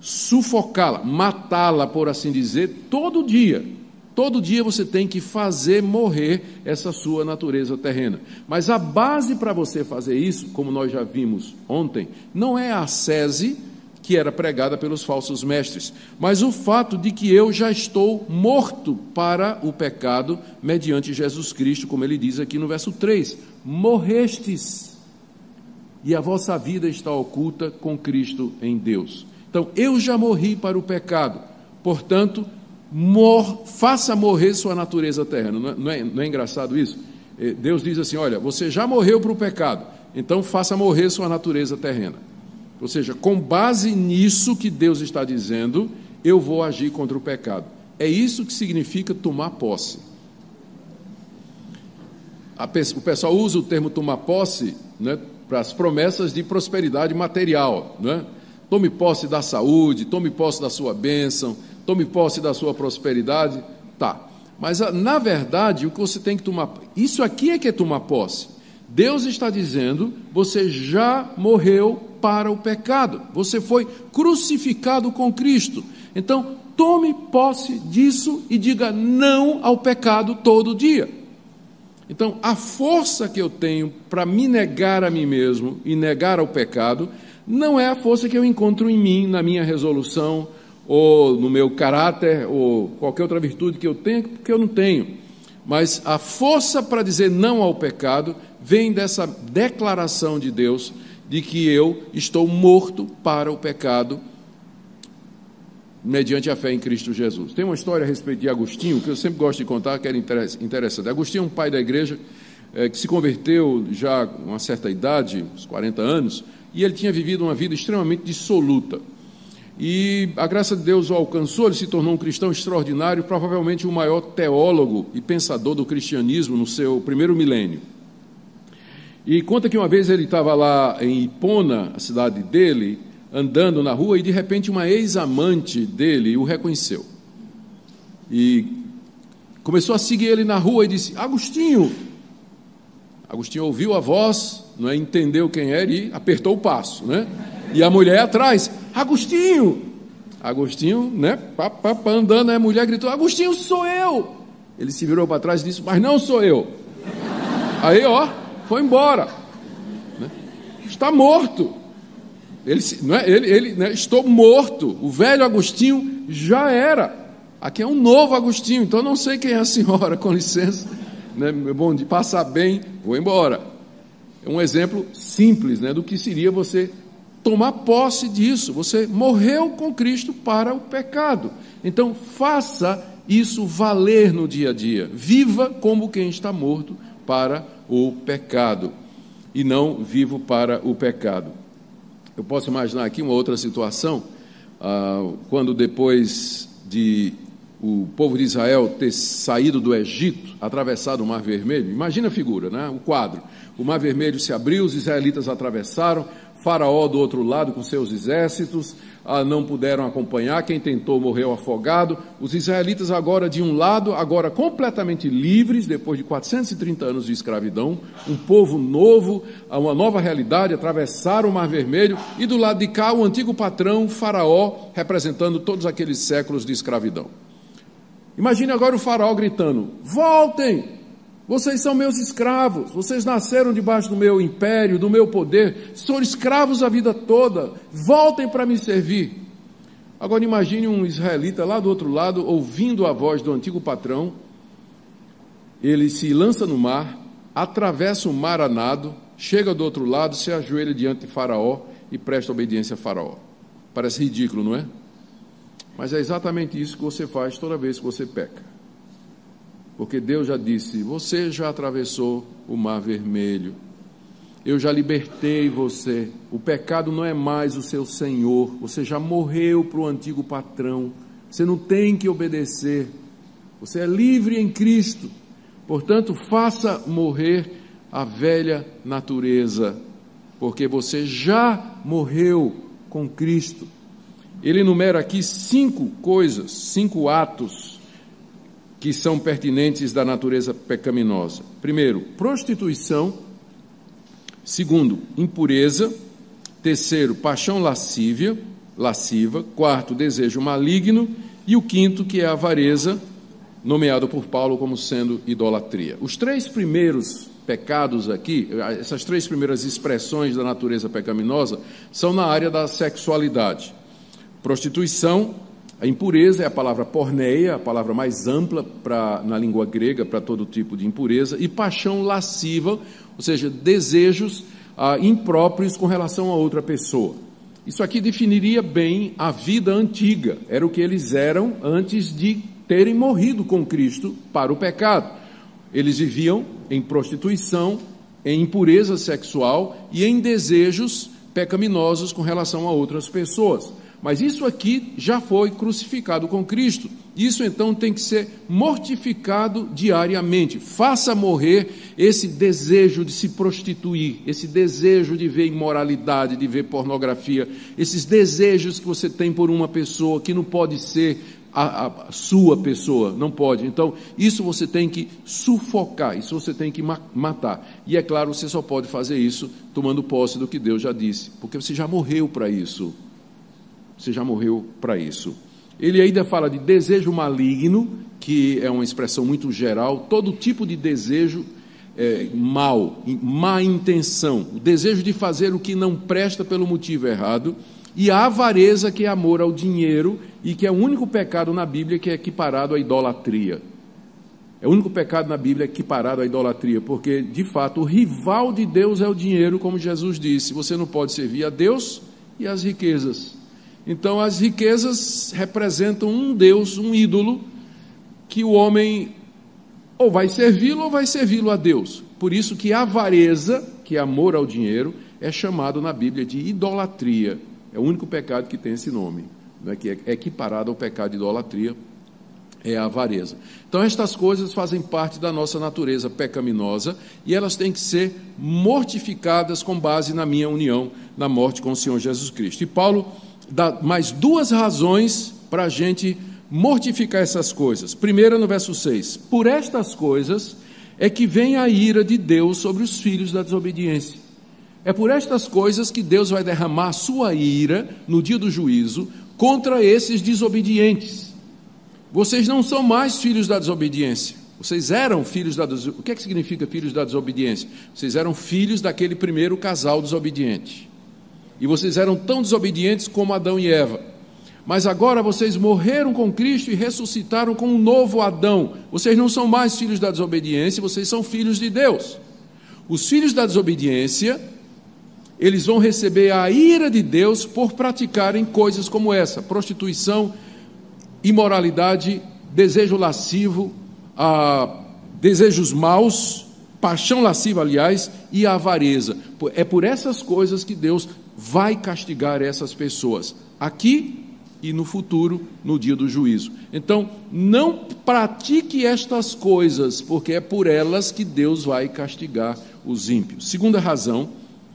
sufocá-la, matá-la, por assim dizer, todo dia. Todo dia você tem que fazer morrer essa sua natureza terrena. Mas a base para você fazer isso, como nós já vimos ontem, não é a ascese que era pregada pelos falsos mestres, mas o fato de que eu já estou morto para o pecado mediante Jesus Cristo, como ele diz aqui no verso 3, morrestes, e a vossa vida está oculta com Cristo em Deus. Então, eu já morri para o pecado, portanto, faça morrer sua natureza terrena. Não é engraçado isso? Deus diz assim, olha, você já morreu para o pecado, então faça morrer sua natureza terrena. Ou seja, com base nisso que Deus está dizendo, eu vou agir contra o pecado. É isso que significa tomar posse. O pessoal usa o termo tomar posse, né, para as promessas de prosperidade material, né? Tome posse da saúde, tome posse da sua bênção, tome posse da sua prosperidade. Tá, mas na verdade o que você tem que tomar, isso aqui é que é tomar posse. Deus está dizendo, você já morreu para o pecado, você foi crucificado com Cristo. Então, tome posse disso e diga não ao pecado todo dia. Então, a força que eu tenho para me negar a mim mesmo e negar ao pecado, não é a força que eu encontro em mim, na minha resolução, ou no meu caráter, ou qualquer outra virtude que eu tenha, porque eu não tenho. Mas a força para dizer não ao pecado vem dessa declaração de Deus de que eu estou morto para o pecado mediante a fé em Cristo Jesus. Tem uma história a respeito de Agostinho, que eu sempre gosto de contar, que era interessante. Agostinho é um pai da igreja que se converteu já com uma certa idade, uns 40 anos, e ele tinha vivido uma vida extremamente dissoluta. E a graça de Deus o alcançou, ele se tornou um cristão extraordinário, provavelmente o maior teólogo e pensador do cristianismo no seu primeiro milênio. E conta que uma vez ele estava lá em Hipona, a cidade dele, andando na rua, e de repente uma ex-amante dele o reconheceu. E começou a seguir ele na rua e disse, Agostinho! Agostinho ouviu a voz, não é, entendeu quem era e apertou o passo, né? E a mulher atrás, Agostinho! Agostinho, né, andando, a mulher gritou, Agostinho, sou eu! Ele se virou para trás e disse, mas não sou eu. Aí, ó, foi embora, né? Está morto. Estou morto. O velho Agostinho já era. Aqui é um novo Agostinho, então não sei quem é a senhora, com licença, né? Bom, de passar bem, vou embora. É um exemplo simples, né, do que seria você tomar posse disso. Você morreu com Cristo para o pecado. Então, faça isso valer no dia a dia. Viva como quem está morto para o pecado e não vivo para o pecado. Eu posso imaginar aqui uma outra situação, quando depois de o povo de Israel ter saído do Egito, atravessado o Mar Vermelho, imagina a figura, né? O quadro, o Mar Vermelho se abriu, os israelitas atravessaram, Faraó do outro lado com seus exércitos, não puderam acompanhar, quem tentou morreu afogado, os israelitas agora de um lado, agora completamente livres, depois de 430 anos de escravidão, um povo novo, uma nova realidade, atravessaram o Mar Vermelho, e do lado de cá o antigo patrão, Faraó, representando todos aqueles séculos de escravidão. Imagine agora o Faraó gritando, voltem! Vocês são meus escravos, vocês nasceram debaixo do meu império, do meu poder, são escravos a vida toda, voltem para me servir. Agora imagine um israelita lá do outro lado, ouvindo a voz do antigo patrão, ele se lança no mar, atravessa o mar a nado, chega do outro lado, se ajoelha diante de Faraó e presta obediência a Faraó. Parece ridículo, não é? Mas é exatamente isso que você faz toda vez que você peca. Porque Deus já disse: você já atravessou o Mar Vermelho, eu já libertei você, o pecado não é mais o seu senhor, você já morreu para o antigo patrão, você não tem que obedecer, você é livre em Cristo. Portanto, faça morrer a velha natureza, porque você já morreu com Cristo. Ele enumera aqui 5 coisas, 5 atos que são pertinentes da natureza pecaminosa. Primeiro, prostituição. Segundo, impureza. Terceiro, paixão lasciva. Quarto, desejo maligno. E o quinto, que é a avareza, nomeado por Paulo como sendo idolatria. Os 3 primeiros pecados aqui, essas 3 primeiras expressões da natureza pecaminosa, são na área da sexualidade. Prostituição, a impureza é a palavra porneia, a palavra mais ampla na língua grega para todo tipo de impureza, e paixão lasciva, ou seja, desejos impróprios com relação a outra pessoa. Isso aqui definiria bem a vida antiga, era o que eles eram antes de terem morrido com Cristo para o pecado. Eles viviam em prostituição, em impureza sexual e em desejos pecaminosos com relação a outras pessoas. Mas isso aqui já foi crucificado com Cristo. Isso então tem que ser mortificado diariamente. Faça morrer esse desejo de se prostituir, esse desejo de ver imoralidade, de ver pornografia, esses desejos que você tem por uma pessoa que não pode ser a sua pessoa, não pode. Então, isso você tem que sufocar, isso você tem que matar. E é claro, você só pode fazer isso tomando posse do que Deus já disse, porque você já morreu para isso. Você já morreu para isso. Ele ainda fala de desejo maligno, que é uma expressão muito geral, todo tipo de desejo mal, má intenção, o desejo de fazer o que não presta pelo motivo errado, e a avareza, que é amor ao dinheiro, e que é o único pecado na Bíblia que é equiparado à idolatria. É o único pecado na Bíblia equiparado à idolatria, porque, de fato, o rival de Deus é o dinheiro, como Jesus disse. Você não pode servir a Deus e às riquezas. Então, as riquezas representam um Deus, um ídolo, que o homem ou vai servi-lo ou vai servi-lo a Deus. Por isso que a avareza, que é amor ao dinheiro, é chamado na Bíblia de idolatria. É o único pecado que tem esse nome, né, que é equiparado ao pecado de idolatria, é a avareza. Então, estas coisas fazem parte da nossa natureza pecaminosa e elas têm que ser mortificadas com base na minha união, na morte com o Senhor Jesus Cristo. E Paulo dá mais 2 razões para a gente mortificar essas coisas. Primeira, no verso 6. Por estas coisas é que vem a ira de Deus sobre os filhos da desobediência. É por estas coisas que Deus vai derramar a sua ira no dia do juízo contra esses desobedientes. Vocês não são mais filhos da desobediência. Vocês eram filhos da desobediência. O que é que significa filhos da desobediência? Vocês eram filhos daquele primeiro casal desobediente. E vocês eram tão desobedientes como Adão e Eva. Mas agora vocês morreram com Cristo e ressuscitaram com um novo Adão. Vocês não são mais filhos da desobediência, vocês são filhos de Deus. Os filhos da desobediência, eles vão receber a ira de Deus por praticarem coisas como essa: prostituição, imoralidade, desejo lascivo, desejos maus, paixão lasciva, aliás, e a avareza. É por essas coisas que Deus vai castigar essas pessoas, aqui e no futuro, no dia do juízo. Então, não pratique estas coisas, porque é por elas que Deus vai castigar os ímpios. Segunda razão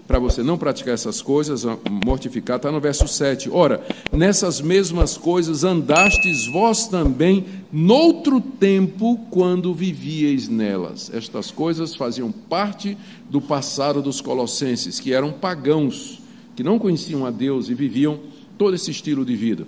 para você não praticar essas coisas, mortificar, está no verso 7. Ora, nessas mesmas coisas andastes vós também noutro tempo, quando vivieis nelas. Estas coisas faziam parte do passado dos colossenses, que eram pagãos, que não conheciam a Deus e viviam todo esse estilo de vida.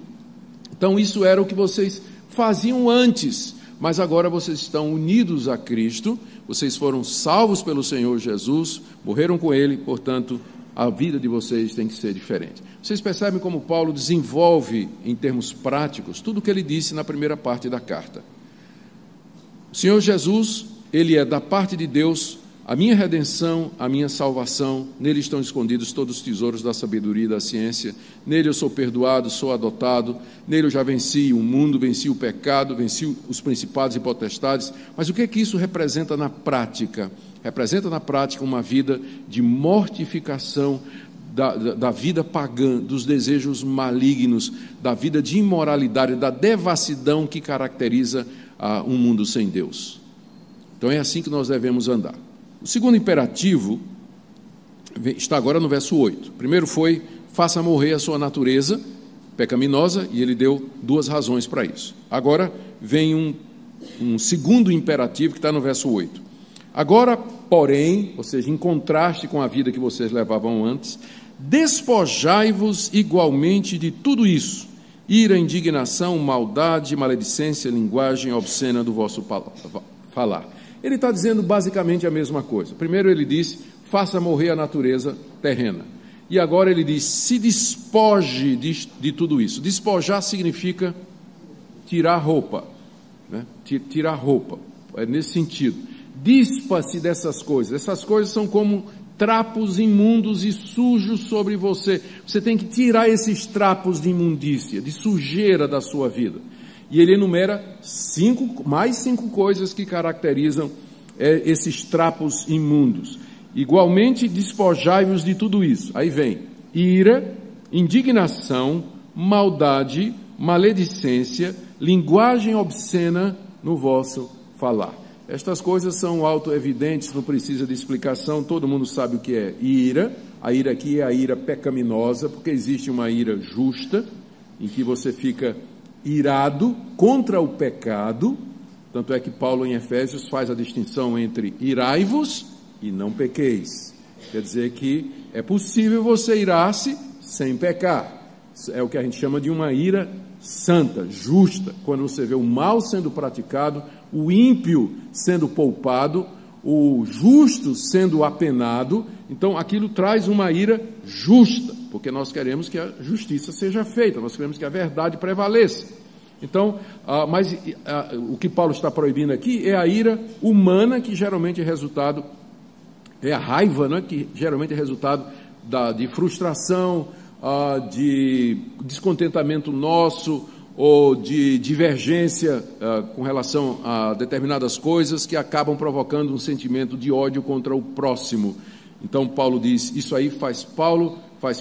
Então, isso era o que vocês faziam antes, mas agora vocês estão unidos a Cristo, vocês foram salvos pelo Senhor Jesus, morreram com Ele, portanto, a vida de vocês tem que ser diferente. Vocês percebem como Paulo desenvolve, em termos práticos, tudo o que ele disse na primeira parte da carta. O Senhor Jesus, Ele é da parte de Deus A minha redenção, a minha salvação, nele estão escondidos todos os tesouros da sabedoria e da ciência. Nele eu sou perdoado, sou adotado. Nele eu já venci o mundo, venci o pecado, venci os principados e potestades. Mas o que é que isso representa na prática? Representa na prática uma vida de mortificação da vida pagã, dos desejos malignos, da vida de imoralidade, da devassidão que caracteriza um mundo sem Deus. Então é assim que nós devemos andar. O segundo imperativo está agora no verso 8. Primeiro foi, faça morrer a sua natureza pecaminosa, e ele deu duas razões para isso. Agora vem um segundo imperativo que está no verso 8. Agora, porém, ou seja, em contraste com a vida que vocês levavam antes, despojai-vos igualmente de tudo isso: ira, indignação, maldade, maledicência, linguagem obscena do vosso falar. Ele está dizendo basicamente a mesma coisa. Primeiro ele disse, faça morrer a natureza terrena. E agora ele diz, se despoje de tudo isso. Despojar significa tirar roupa, né? Tirar roupa, é nesse sentido. Dispa-se dessas coisas. Essas coisas são como trapos imundos e sujos sobre você. Você tem que tirar esses trapos de imundícia, de sujeira da sua vida. E ele enumera mais cinco coisas que caracterizam esses trapos imundos. Igualmente, despojai-vos de tudo isso. Aí vem ira, indignação, maldade, maledicência, linguagem obscena no vosso falar. Estas coisas são autoevidentes, não precisa de explicação, todo mundo sabe o que é ira. A ira aqui é a ira pecaminosa, porque existe uma ira justa, em que você fica irado contra o pecado. Tanto é que Paulo em Efésios faz a distinção entre irai-vos e não pequeis. Quer dizer que é possível você irar-se sem pecar. É o que a gente chama de uma ira santa, justa, quando você vê o mal sendo praticado, o ímpio sendo poupado, o justo sendo apenado. Então aquilo traz uma ira justa, porque nós queremos que a justiça seja feita, nós queremos que a verdade prevaleça. Então, o que Paulo está proibindo aqui é a ira humana, que geralmente é resultado, é a raiva, né, que geralmente é resultado de frustração, de descontentamento nosso, ou de divergência com relação a determinadas coisas que acabam provocando um sentimento de ódio contra o próximo. Então Paulo diz, isso aí faz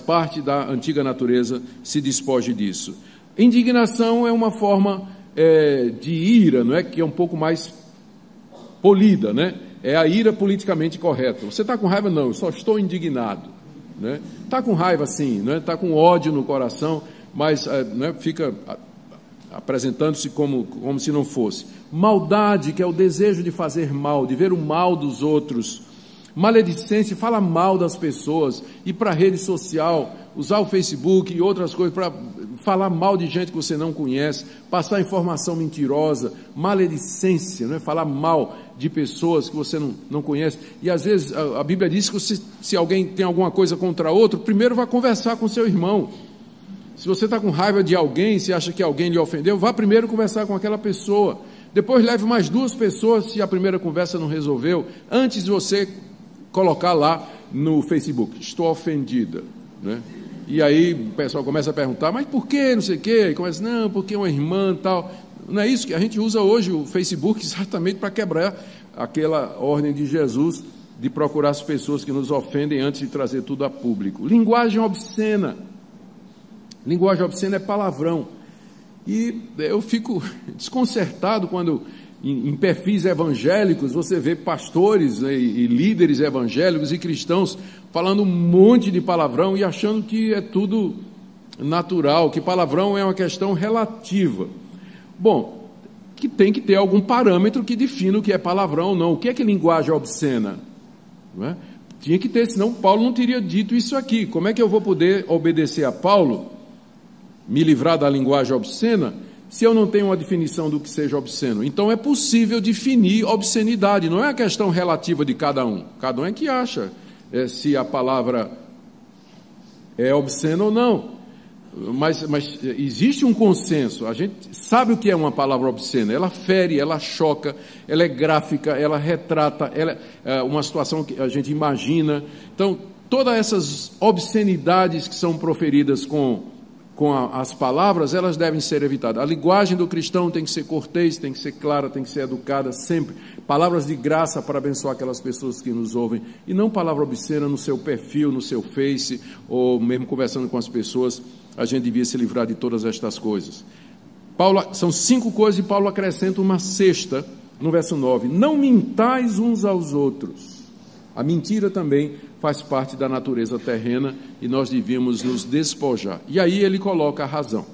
parte da antiga natureza, se despoje disso. Indignação é uma forma de ira, não é? Que é um pouco mais polida, né? É a ira politicamente correta. Você está com raiva? Não, eu só estou indignado. Né? Está com raiva sim, né? Está com ódio no coração, mas né, fica apresentando-se como se não fosse. Maldade, que é o desejo de fazer mal, de ver o mal dos outros. Maledicência, fala mal das pessoas, ir para a rede social, usar o Facebook e outras coisas para falar mal de gente que você não conhece, passar informação mentirosa. Maledicência, né? Falar mal de pessoas que você não conhece. E às vezes a Bíblia diz que se alguém tem alguma coisa contra outro, primeiro vá conversar com seu irmão. Se você está com raiva de alguém, se acha que alguém lhe ofendeu, vá primeiro conversar com aquela pessoa. Depois leve mais duas pessoas, se a primeira conversa não resolveu, antes de você colocar lá no Facebook, estou ofendida, né? E aí o pessoal começa a perguntar, mas por que, não sei o quê? E começa, não, porque é uma irmã e tal. Não é isso que a gente usa hoje o Facebook exatamente para quebrar aquela ordem de Jesus de procurar as pessoas que nos ofendem antes de trazer tudo a público. Linguagem obscena. Linguagem obscena é palavrão. E eu fico desconcertado quando em perfis evangélicos você vê pastores, né, e líderes evangélicos e cristãos falando um monte de palavrão e achando que é tudo natural, que palavrão é uma questão relativa. Bom, que tem que ter algum parâmetro que defina o que é palavrão ou não. O que é linguagem obscena? Não é? Tinha que ter, senão Paulo não teria dito isso aqui. Como é que eu vou poder obedecer a Paulo, me livrar da linguagem obscena, se eu não tenho uma definição do que seja obsceno? Então é possível definir obscenidade, não é a questão relativa de cada um. Cada um é que acha se a palavra é obscena ou não. Mas existe um consenso. A gente sabe o que é uma palavra obscena. Ela fere, ela choca, ela é gráfica, ela retrata, ela é uma situação que a gente imagina. Então, todas essas obscenidades que são proferidas com as palavras, elas devem ser evitadas. A linguagem do cristão tem que ser cortês, tem que ser clara, tem que ser educada sempre. Palavras de graça para abençoar aquelas pessoas que nos ouvem. E não palavra obscena no seu perfil, no seu Face, ou mesmo conversando com as pessoas. A gente devia se livrar de todas estas coisas. São 5 coisas e Paulo acrescenta uma 6ª no verso 9. Não mintais uns aos outros. A mentira também faz parte da natureza terrena e nós devíamos nos despojar. E aí ele coloca a razão.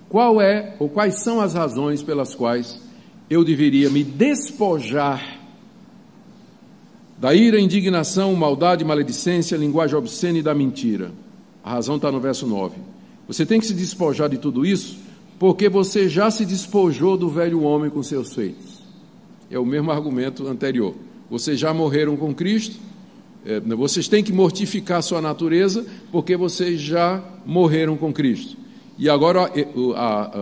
Quais são as razões pelas quais eu deveria me despojar da ira, indignação, maldade, maledicência, linguagem obscena e da mentira? A razão está no verso 9. Você tem que se despojar de tudo isso porque você já se despojou do velho homem com seus feitos. É o mesmo argumento anterior. Vocês já morreram com Cristo, vocês têm que mortificar sua natureza, porque vocês já morreram com Cristo. E agora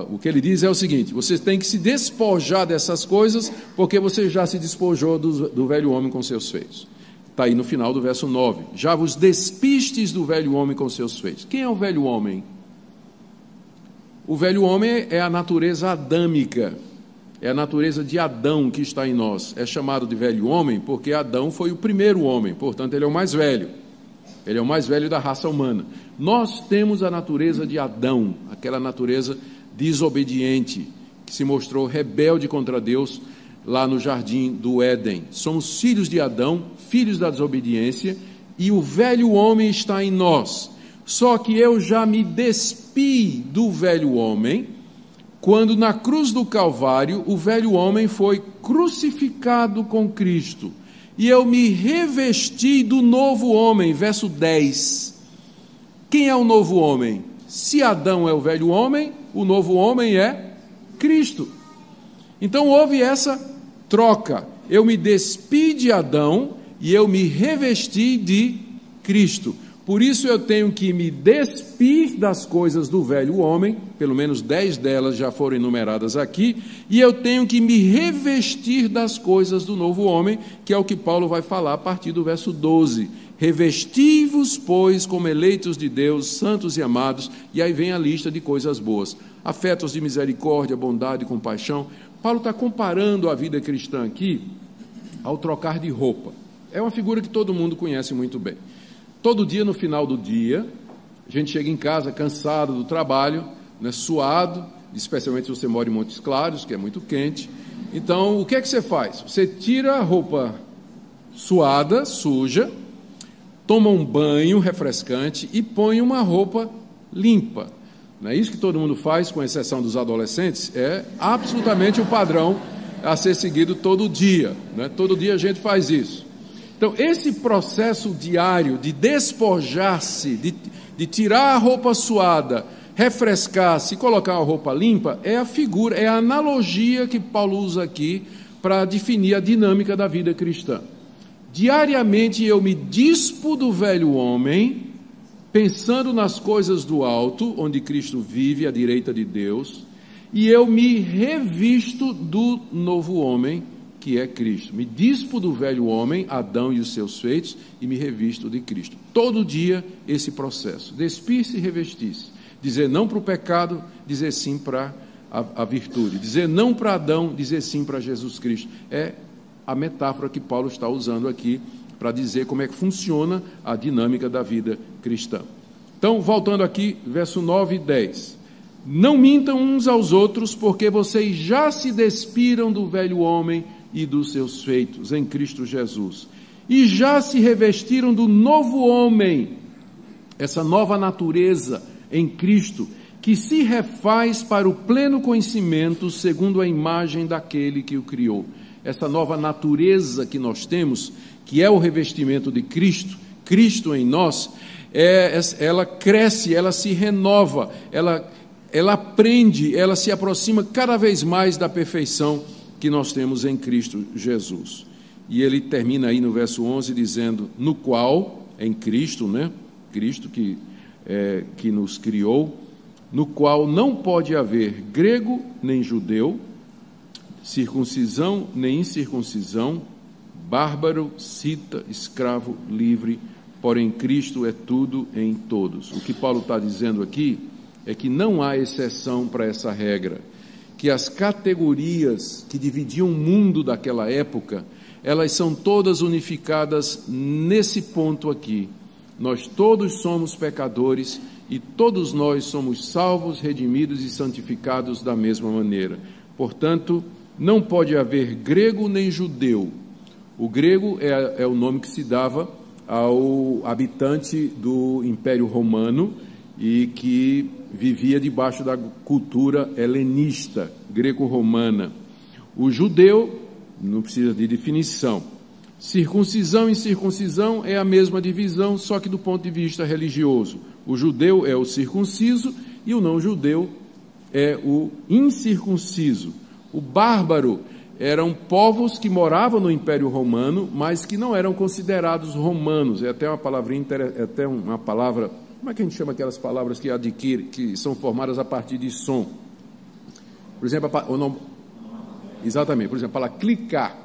o que ele diz é o seguinte: vocês têm que se despojar dessas coisas, porque você já se despojou do velho homem com seus feitos. Está aí no final do verso 9. Já vos despistes do velho homem com seus feitos. Quem é o velho homem? O velho homem é a natureza adâmica. É a natureza de Adão que está em nós. É chamado de velho homem porque Adão foi o primeiro homem, portanto ele é o mais velho. Ele é o mais velho da raça humana. Nós temos a natureza de Adão, aquela natureza desobediente, que se mostrou rebelde contra Deus lá no jardim do Éden. Somos filhos de Adão, filhos da desobediência, e o velho homem está em nós. Só que eu já me despi do velho homem, quando na cruz do Calvário o velho homem foi crucificado com Cristo, e eu me revesti do novo homem, verso 10. Quem é o novo homem? Se Adão é o velho homem, o novo homem é Cristo. Então houve essa troca, eu me despi de Adão e eu me revesti de Cristo. Por isso eu tenho que me despir das coisas do velho homem, pelo menos 10 delas já foram enumeradas aqui, e eu tenho que me revestir das coisas do novo homem, que é o que Paulo vai falar a partir do verso 12. Revesti-vos, pois, como eleitos de Deus, santos e amados, e aí vem a lista de coisas boas. Afetos de misericórdia, bondade e compaixão. Paulo está comparando a vida cristã aqui ao trocar de roupa. É uma figura que todo mundo conhece muito bem. Todo dia, no final do dia, a gente chega em casa cansado do trabalho, né, suado, especialmente se você mora em Montes Claros, que é muito quente. Então, o que é que você faz? Você tira a roupa suada, suja, toma um banho refrescante e põe uma roupa limpa. Não é isso que todo mundo faz, com exceção dos adolescentes? É absolutamente o padrão a ser seguido todo dia, né? Todo dia a gente faz isso. Então, esse processo diário de despojar-se, de tirar a roupa suada, refrescar-se e colocar uma roupa limpa, é a figura, é a analogia que Paulo usa aqui para definir a dinâmica da vida cristã. Diariamente eu me dispo do velho homem, pensando nas coisas do alto, onde Cristo vive à direita de Deus, e eu me revisto do novo homem, que é Cristo. Me dispo do velho homem, Adão e os seus feitos, e me revisto de Cristo. Todo dia esse processo, despir-se e revestir-se, dizer não para o pecado, dizer sim para a virtude, dizer não para Adão, dizer sim para Jesus Cristo. É a metáfora que Paulo está usando aqui para dizer como é que funciona a dinâmica da vida cristã. Então, voltando aqui, verso 9 e 10. Não mintam uns aos outros, porque vocês já se despiram do velho homem e dos seus feitos em Cristo Jesus, e já se revestiram do novo homem, essa nova natureza em Cristo, que se refaz para o pleno conhecimento segundo a imagem daquele que o criou. Essa nova natureza que nós temos, que é o revestimento de Cristo, Cristo em nós, ela cresce, ela se renova, ela aprende, ela se aproxima cada vez mais da perfeição que nós temos em Cristo Jesus. E ele termina aí no verso 11 dizendo, no qual, em Cristo, né? Cristo que que nos criou, no qual não pode haver grego nem judeu, circuncisão nem incircuncisão, bárbaro, cita, escravo, livre, porém Cristo é tudo em todos. O que Paulo está dizendo aqui é que não há exceção para essa regra, que as categorias que dividiam o mundo daquela época, elas são todas unificadas nesse ponto aqui. Nós todos somos pecadores e todos nós somos salvos, redimidos e santificados da mesma maneira. Portanto, não pode haver grego nem judeu. O grego é o nome que se dava ao habitante do Império Romano e que vivia debaixo da cultura helenista, greco-romana. O judeu não precisa de definição. Circuncisão e incircuncisão é a mesma divisão, só que do ponto de vista religioso. O judeu é o circunciso e o não-judeu é o incircunciso. O bárbaro eram povos que moravam no Império Romano, mas que não eram considerados romanos. É até uma palavrinha, como é que a gente chama aquelas palavras que adquirem, que são formadas a partir de som? Por exemplo, exatamente, por exemplo, a palavra clicar,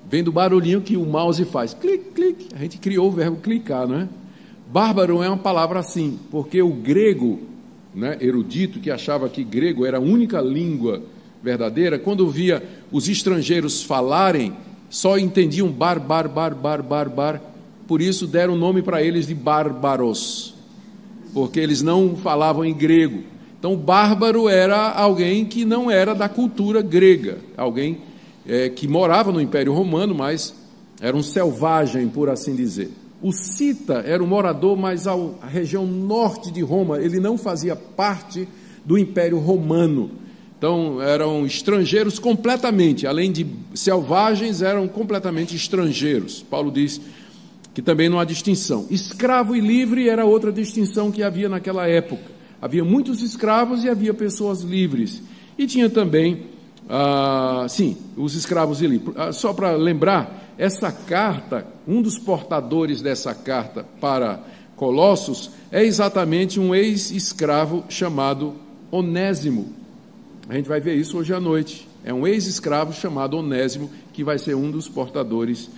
vem do barulhinho que o mouse faz, clique, clique, a gente criou o verbo clicar, não é? Bárbaro é uma palavra assim, porque o grego, né, erudito, que achava que grego era a única língua verdadeira, quando via os estrangeiros falarem, só entendiam bar, por isso deram o nome para eles de bárbaros, porque eles não falavam em grego. Então, o bárbaro era alguém que não era da cultura grega, alguém que morava no Império Romano, mas era um selvagem, por assim dizer. O cita era um morador mais à região norte de Roma, ele não fazia parte do Império Romano. Então, eram estrangeiros completamente, além de selvagens, eram completamente estrangeiros. Paulo diz que também não há distinção. Escravo e livre era outra distinção que havia naquela época. Havia muitos escravos e havia pessoas livres. E tinha também, os escravos e livres. Só para lembrar, essa carta, um dos portadores dessa carta para Colossos é exatamente um ex-escravo chamado Onésimo. A gente vai ver isso hoje à noite. É um ex-escravo chamado Onésimo, que vai ser um dos portadores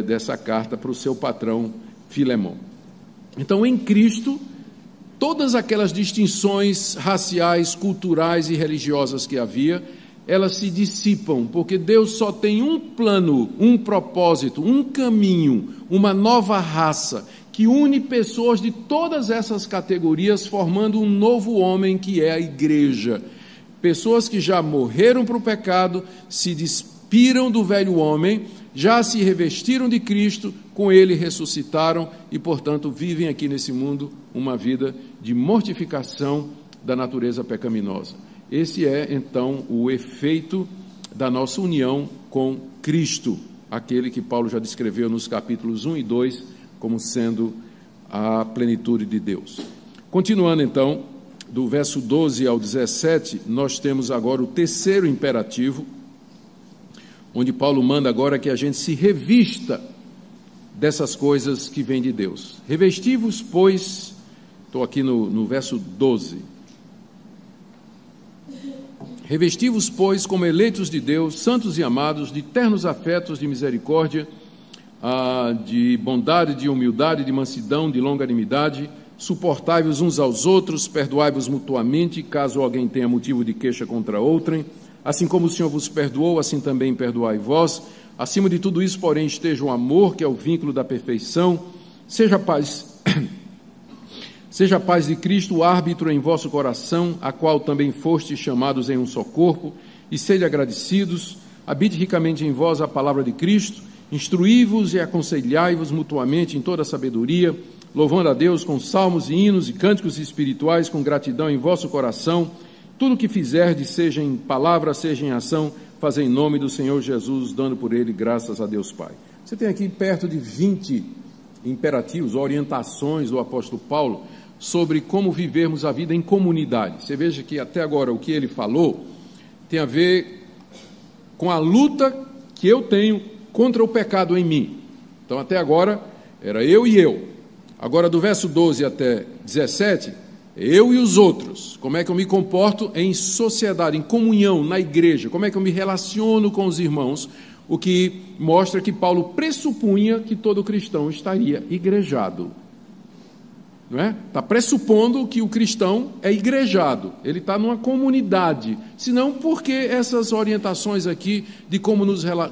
dessa carta para o seu patrão Filemão. Então, em Cristo, todas aquelas distinções raciais, culturais e religiosas que havia, elas se dissipam, porque Deus só tem um plano, um propósito, um caminho, uma nova raça, que une pessoas de todas essas categorias, formando um novo homem que é a igreja. Pessoas que já morreram para o pecado, se despiram do velho homem, já se revestiram de Cristo, com ele ressuscitaram e, portanto, vivem aqui nesse mundo uma vida de mortificação da natureza pecaminosa. Esse é, então, o efeito da nossa união com Cristo, aquele que Paulo já descreveu nos capítulos 1 e 2 como sendo a plenitude de Deus. Continuando, então, do verso 12 ao 17, nós temos agora o terceiro imperativo, onde Paulo manda agora que a gente se revista dessas coisas que vêm de Deus. Revesti-vos, pois, estou aqui no verso 12, revesti-vos, pois, como eleitos de Deus, santos e amados, de ternos afetos, de misericórdia, de bondade, de humildade, de mansidão, de longanimidade, suportai-vos uns aos outros, perdoai-vos mutuamente, caso alguém tenha motivo de queixa contra outrem, assim como o Senhor vos perdoou, assim também perdoai vós. Acima de tudo isso, porém, esteja o amor, que é o vínculo da perfeição. Seja a paz de Cristo o árbitro em vosso coração, a qual também fostes chamados em um só corpo, e sede agradecidos. Habite ricamente em vós a palavra de Cristo, instruí-vos e aconselhai-vos mutuamente em toda a sabedoria, louvando a Deus com salmos e hinos e cânticos espirituais, com gratidão em vosso coração. Tudo o que fizerdes, seja em palavra, seja em ação, fazei em nome do Senhor Jesus, dando por ele graças a Deus Pai. Você tem aqui perto de 20 imperativos, orientações do apóstolo Paulo sobre como vivermos a vida em comunidade. Você veja que até agora o que ele falou tem a ver com a luta que eu tenho contra o pecado em mim. Então até agora era eu e eu. Agora, do verso 12 até 17, eu e os outros, como é que eu me comporto em sociedade, em comunhão, na igreja, como é que eu me relaciono com os irmãos, o que mostra que Paulo pressupunha que todo cristão estaria igrejado. Não é? Está pressupondo que o cristão é igrejado, ele está numa comunidade, senão por que essas orientações aqui de como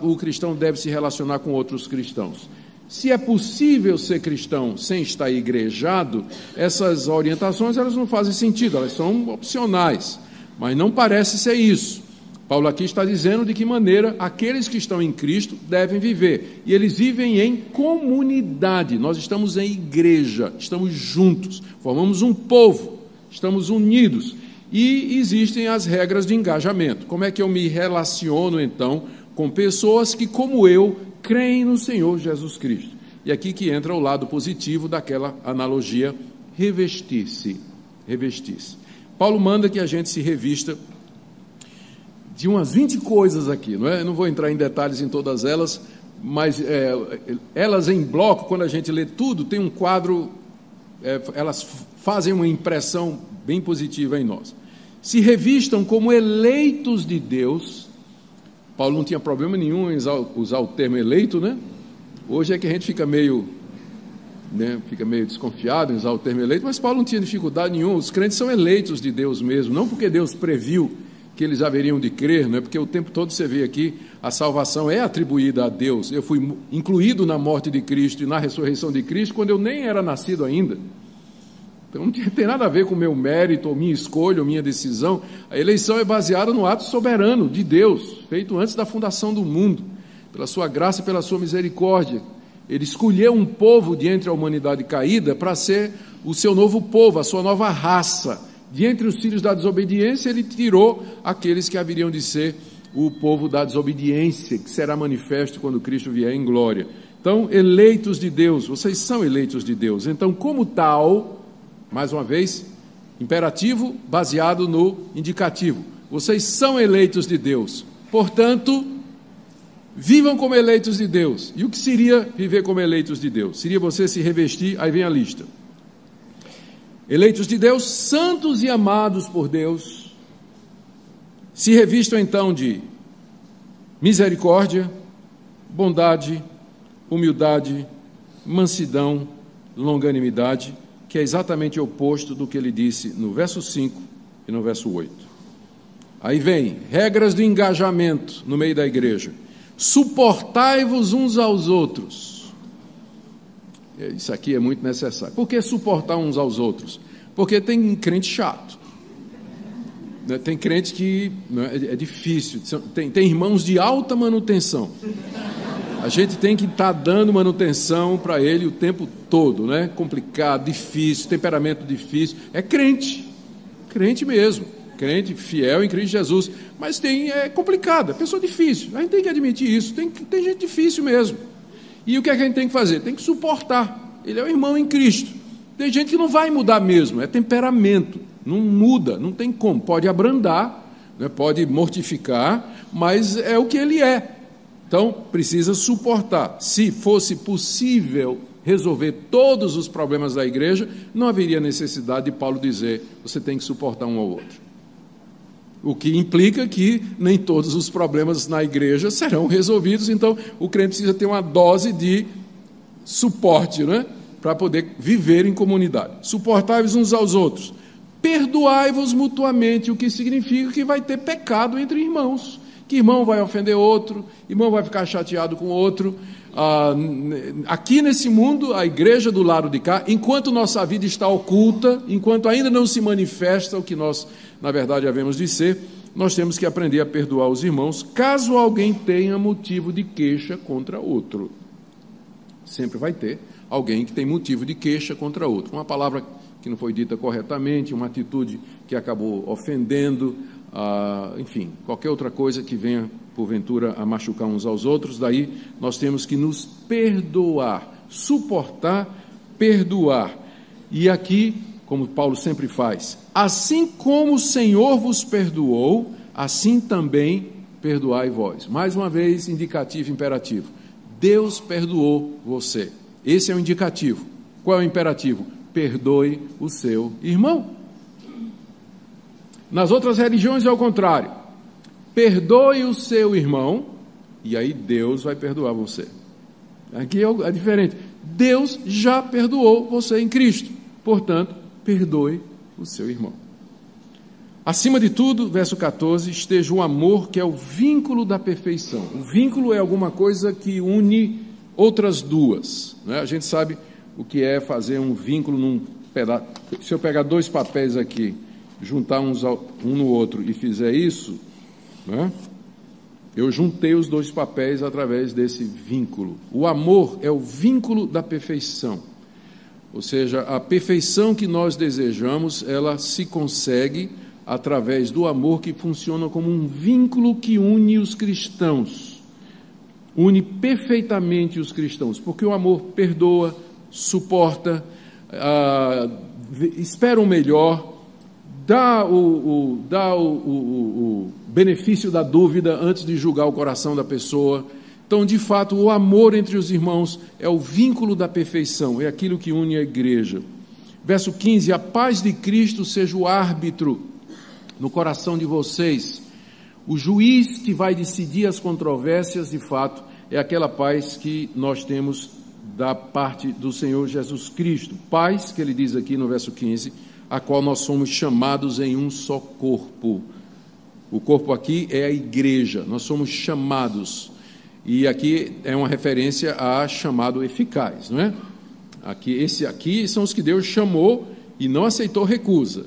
o cristão deve se relacionar com outros cristãos? Se é possível ser cristão sem estar igrejado, essas orientações elas não fazem sentido, elas são opcionais, mas não parece ser isso. Paulo aqui está dizendo de que maneira aqueles que estão em Cristo devem viver, e eles vivem em comunidade. Nós estamos em igreja, estamos juntos, formamos um povo, estamos unidos, e existem as regras de engajamento. Como é que eu me relaciono então com pessoas que, como eu, creem no Senhor Jesus Cristo? E aqui que entra o lado positivo daquela analogia, revestir-se. Paulo manda que a gente se revista de umas 20 coisas aqui, não é? Eu não vou entrar em detalhes em todas elas, mas elas em bloco, quando a gente lê tudo, tem um quadro, elas fazem uma impressão bem positiva em nós. Se revistam como eleitos de Deus. Paulo não tinha problema nenhum em usar o termo eleito, né? Hoje é que a gente fica meio desconfiado em usar o termo eleito, mas Paulo não tinha dificuldade nenhuma. Os crentes são eleitos de Deus mesmo, não porque Deus previu que eles haveriam de crer, não é? Porque o tempo todo você vê aqui, a salvação é atribuída a Deus. Eu fui incluído na morte de Cristo e na ressurreição de Cristo quando eu nem era nascido ainda. Então não tem nada a ver com o meu mérito, ou minha escolha, ou minha decisão. A eleição é baseada no ato soberano de Deus, feito antes da fundação do mundo, pela sua graça e pela sua misericórdia. Ele escolheu um povo de entre a humanidade caída para ser o seu novo povo, a sua nova raça. De entre os filhos da desobediência, ele tirou aqueles que haveriam de ser o povo da desobediência, que será manifesto quando Cristo vier em glória. Então, eleitos de Deus, vocês são eleitos de Deus. Então, como tal, mais uma vez, imperativo baseado no indicativo. Vocês são eleitos de Deus. Portanto, vivam como eleitos de Deus. E o que seria viver como eleitos de Deus? Seria você se revestir, aí vem a lista. Eleitos de Deus, santos e amados por Deus, se revistam então de misericórdia, bondade, humildade, mansidão, longanimidade, que é exatamente o oposto do que ele disse no verso 5 e no verso 8. Aí vem, regras do engajamento no meio da igreja. Suportai-vos uns aos outros. Isso aqui é muito necessário. Por que suportar uns aos outros? Porque tem crente chato. Tem crente que é difícil. Tem irmãos de alta manutenção. A gente tem que estar dando manutenção para ele o tempo todo, né? Complicado, difícil, temperamento difícil. É crente mesmo. Crente fiel em Cristo Jesus. Mas é complicado, é pessoa difícil. A gente tem que admitir isso. Tem gente difícil mesmo. E o que é que a gente tem que fazer? Tem que suportar. Ele é um irmão em Cristo. Tem gente que não vai mudar mesmo, é temperamento. Não muda, não tem como. Pode abrandar, né? Pode mortificar, mas é o que ele é. Então, precisa suportar. Se fosse possível resolver todos os problemas da igreja, não haveria necessidade de Paulo dizer, você tem que suportar um ao outro. O que implica que nem todos os problemas na igreja serão resolvidos, então o crente precisa ter uma dose de suporte, né? Para poder viver em comunidade. Suportai-vos uns aos outros. Perdoai-vos mutuamente, o que significa que vai ter pecado entre irmãos. Que irmão vai ofender outro, irmão vai ficar chateado com outro. Aqui nesse mundo, a igreja do lado de cá, enquanto nossa vida está oculta, enquanto ainda não se manifesta o que nós, na verdade, havemos de ser, nós temos que aprender a perdoar os irmãos, caso alguém tenha motivo de queixa contra outro. Sempre vai ter alguém que tem motivo de queixa contra outro. Uma palavra que não foi dita corretamente, uma atitude que acabou ofendendo, enfim, qualquer outra coisa que venha, porventura, a machucar uns aos outros. Daí nós temos que nos perdoar, suportar, perdoar. E aqui, como Paulo sempre faz, assim como o Senhor vos perdoou, assim também perdoai vós. Mais uma vez, indicativo, imperativo. Deus perdoou você. Esse é o indicativo. Qual é o imperativo? Perdoe o seu irmão. Nas outras religiões é o contrário. Perdoe o seu irmão, e aí Deus vai perdoar você. Aqui é diferente. Deus já perdoou você em Cristo. Portanto, perdoe o seu irmão. Acima de tudo, verso 14, esteja o amor, que é o vínculo da perfeição. O vínculo é alguma coisa que une outras duas, né? A gente sabe o que é fazer um vínculo num pedaço. Se eu pegar dois papéis aqui, juntar um no outro e fizer isso, né? Eu juntei os dois papéis através desse vínculo. O amor é o vínculo da perfeição. Ou seja, a perfeição que nós desejamos, ela se consegue através do amor, que funciona como um vínculo que une os cristãos. Une perfeitamente os cristãos, porque o amor perdoa, suporta, espera o melhor, dá o benefício da dúvida antes de julgar o coração da pessoa. Então, de fato, o amor entre os irmãos é o vínculo da perfeição, é aquilo que une a igreja. Verso 15, a paz de Cristo seja o árbitro no coração de vocês. O juiz que vai decidir as controvérsias, de fato, é aquela paz que nós temos da parte do Senhor Jesus Cristo. Paz, que ele diz aqui no verso 15, a qual nós somos chamados em um só corpo. O corpo aqui é a igreja, nós somos chamados. E aqui é uma referência a chamado eficaz, não é? Esse aqui são os que Deus chamou e não aceitou recusa.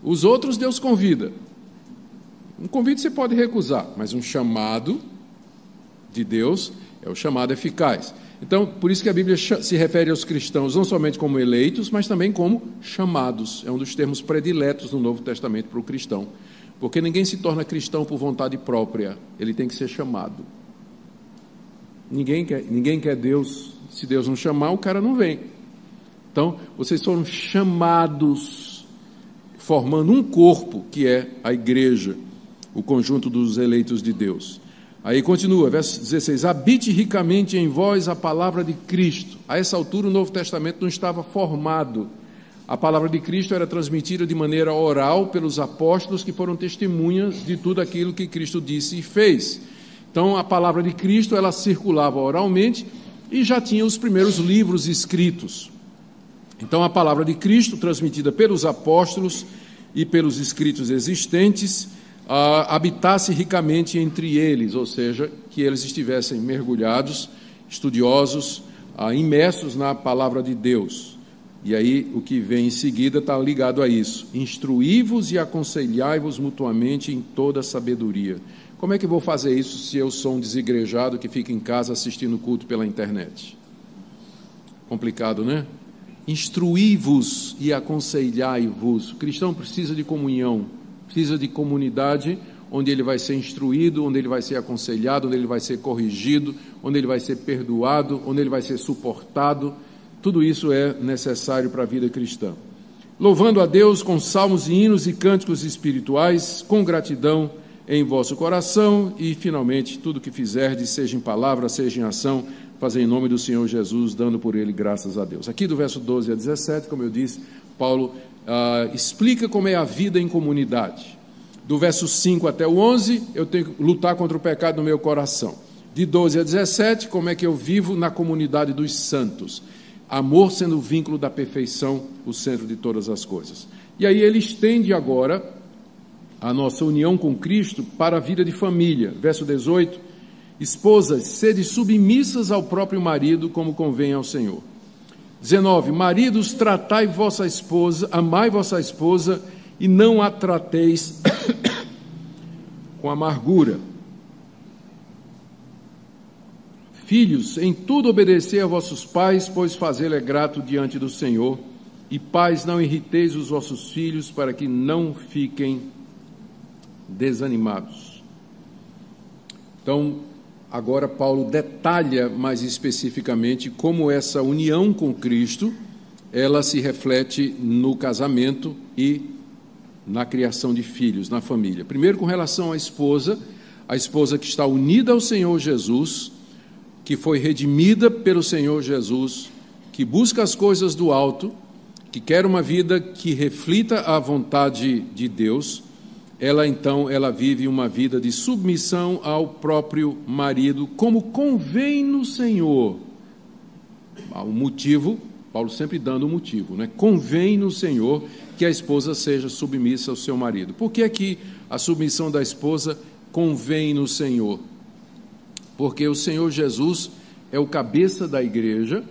Os outros Deus convida. Um convite você pode recusar, mas um chamado de Deus é o chamado eficaz. Então, por isso que a Bíblia se refere aos cristãos não somente como eleitos, mas também como chamados. É um dos termos prediletos no Novo Testamento para o cristão. Porque ninguém se torna cristão por vontade própria, ele tem que ser chamado. Ninguém quer Deus, se Deus não chamar, o cara não vem. Então, vocês foram chamados, formando um corpo, que é a igreja, o conjunto dos eleitos de Deus. Aí continua, verso 16, habite ricamente em vós a palavra de Cristo. A essa altura o Novo Testamento não estava formado. A palavra de Cristo era transmitida de maneira oral pelos apóstolos, que foram testemunhas de tudo aquilo que Cristo disse e fez. Então, a palavra de Cristo, ela circulava oralmente e já tinha os primeiros livros escritos. Então, a palavra de Cristo, transmitida pelos apóstolos e pelos escritos existentes, habitasse ricamente entre eles, ou seja, que eles estivessem mergulhados, estudiosos, imersos na palavra de Deus. E aí, o que vem em seguida está ligado a isso. Instruí-vos e aconselhai-vos mutuamente em toda sabedoria. Como é que eu vou fazer isso se eu sou um desigrejado que fica em casa assistindo culto pela internet? Complicado, né? Instruí-vos e aconselhai-vos. O cristão precisa de comunhão, precisa de comunidade onde ele vai ser instruído, onde ele vai ser aconselhado, onde ele vai ser corrigido, onde ele vai ser perdoado, onde ele vai ser suportado. Tudo isso é necessário para a vida cristã. Louvando a Deus com salmos e hinos e cânticos espirituais, com gratidão em vosso coração, e finalmente tudo que fizerdes, seja em palavra, seja em ação, fazer em nome do Senhor Jesus, dando por ele graças a Deus. Aqui do verso 12 a 17, como eu disse, Paulo explica como é a vida em comunidade. Do verso 5 até o 11, eu tenho que lutar contra o pecado no meu coração. De 12 a 17, como é que eu vivo na comunidade dos santos. Amor sendo o vínculo da perfeição, o centro de todas as coisas. E aí ele estende agora a nossa união com Cristo para a vida de família. Verso 18, esposas, sede submissas ao próprio marido, como convém ao Senhor. 19, maridos, tratai vossa esposa, amai vossa esposa, e não a trateis com amargura. Filhos, em tudo obedecei a vossos pais, pois fazê-lo é grato diante do Senhor. E pais, não irriteis os vossos filhos, para que não fiquem desanimados. Então, agora Paulo detalha mais especificamente como essa união com Cristo, ela se reflete no casamento e na criação de filhos, na família. Primeiro, com relação à esposa que está unida ao Senhor Jesus, que foi redimida pelo Senhor Jesus, que busca as coisas do alto, que quer uma vida que reflita a vontade de Deus, ela vive uma vida de submissão ao próprio marido, como convém no Senhor. O motivo, Paulo sempre dando o motivo, né? Convém no Senhor que a esposa seja submissa ao seu marido. Por que é que a submissão da esposa convém no Senhor? Porque o Senhor Jesus é o cabeça da igreja,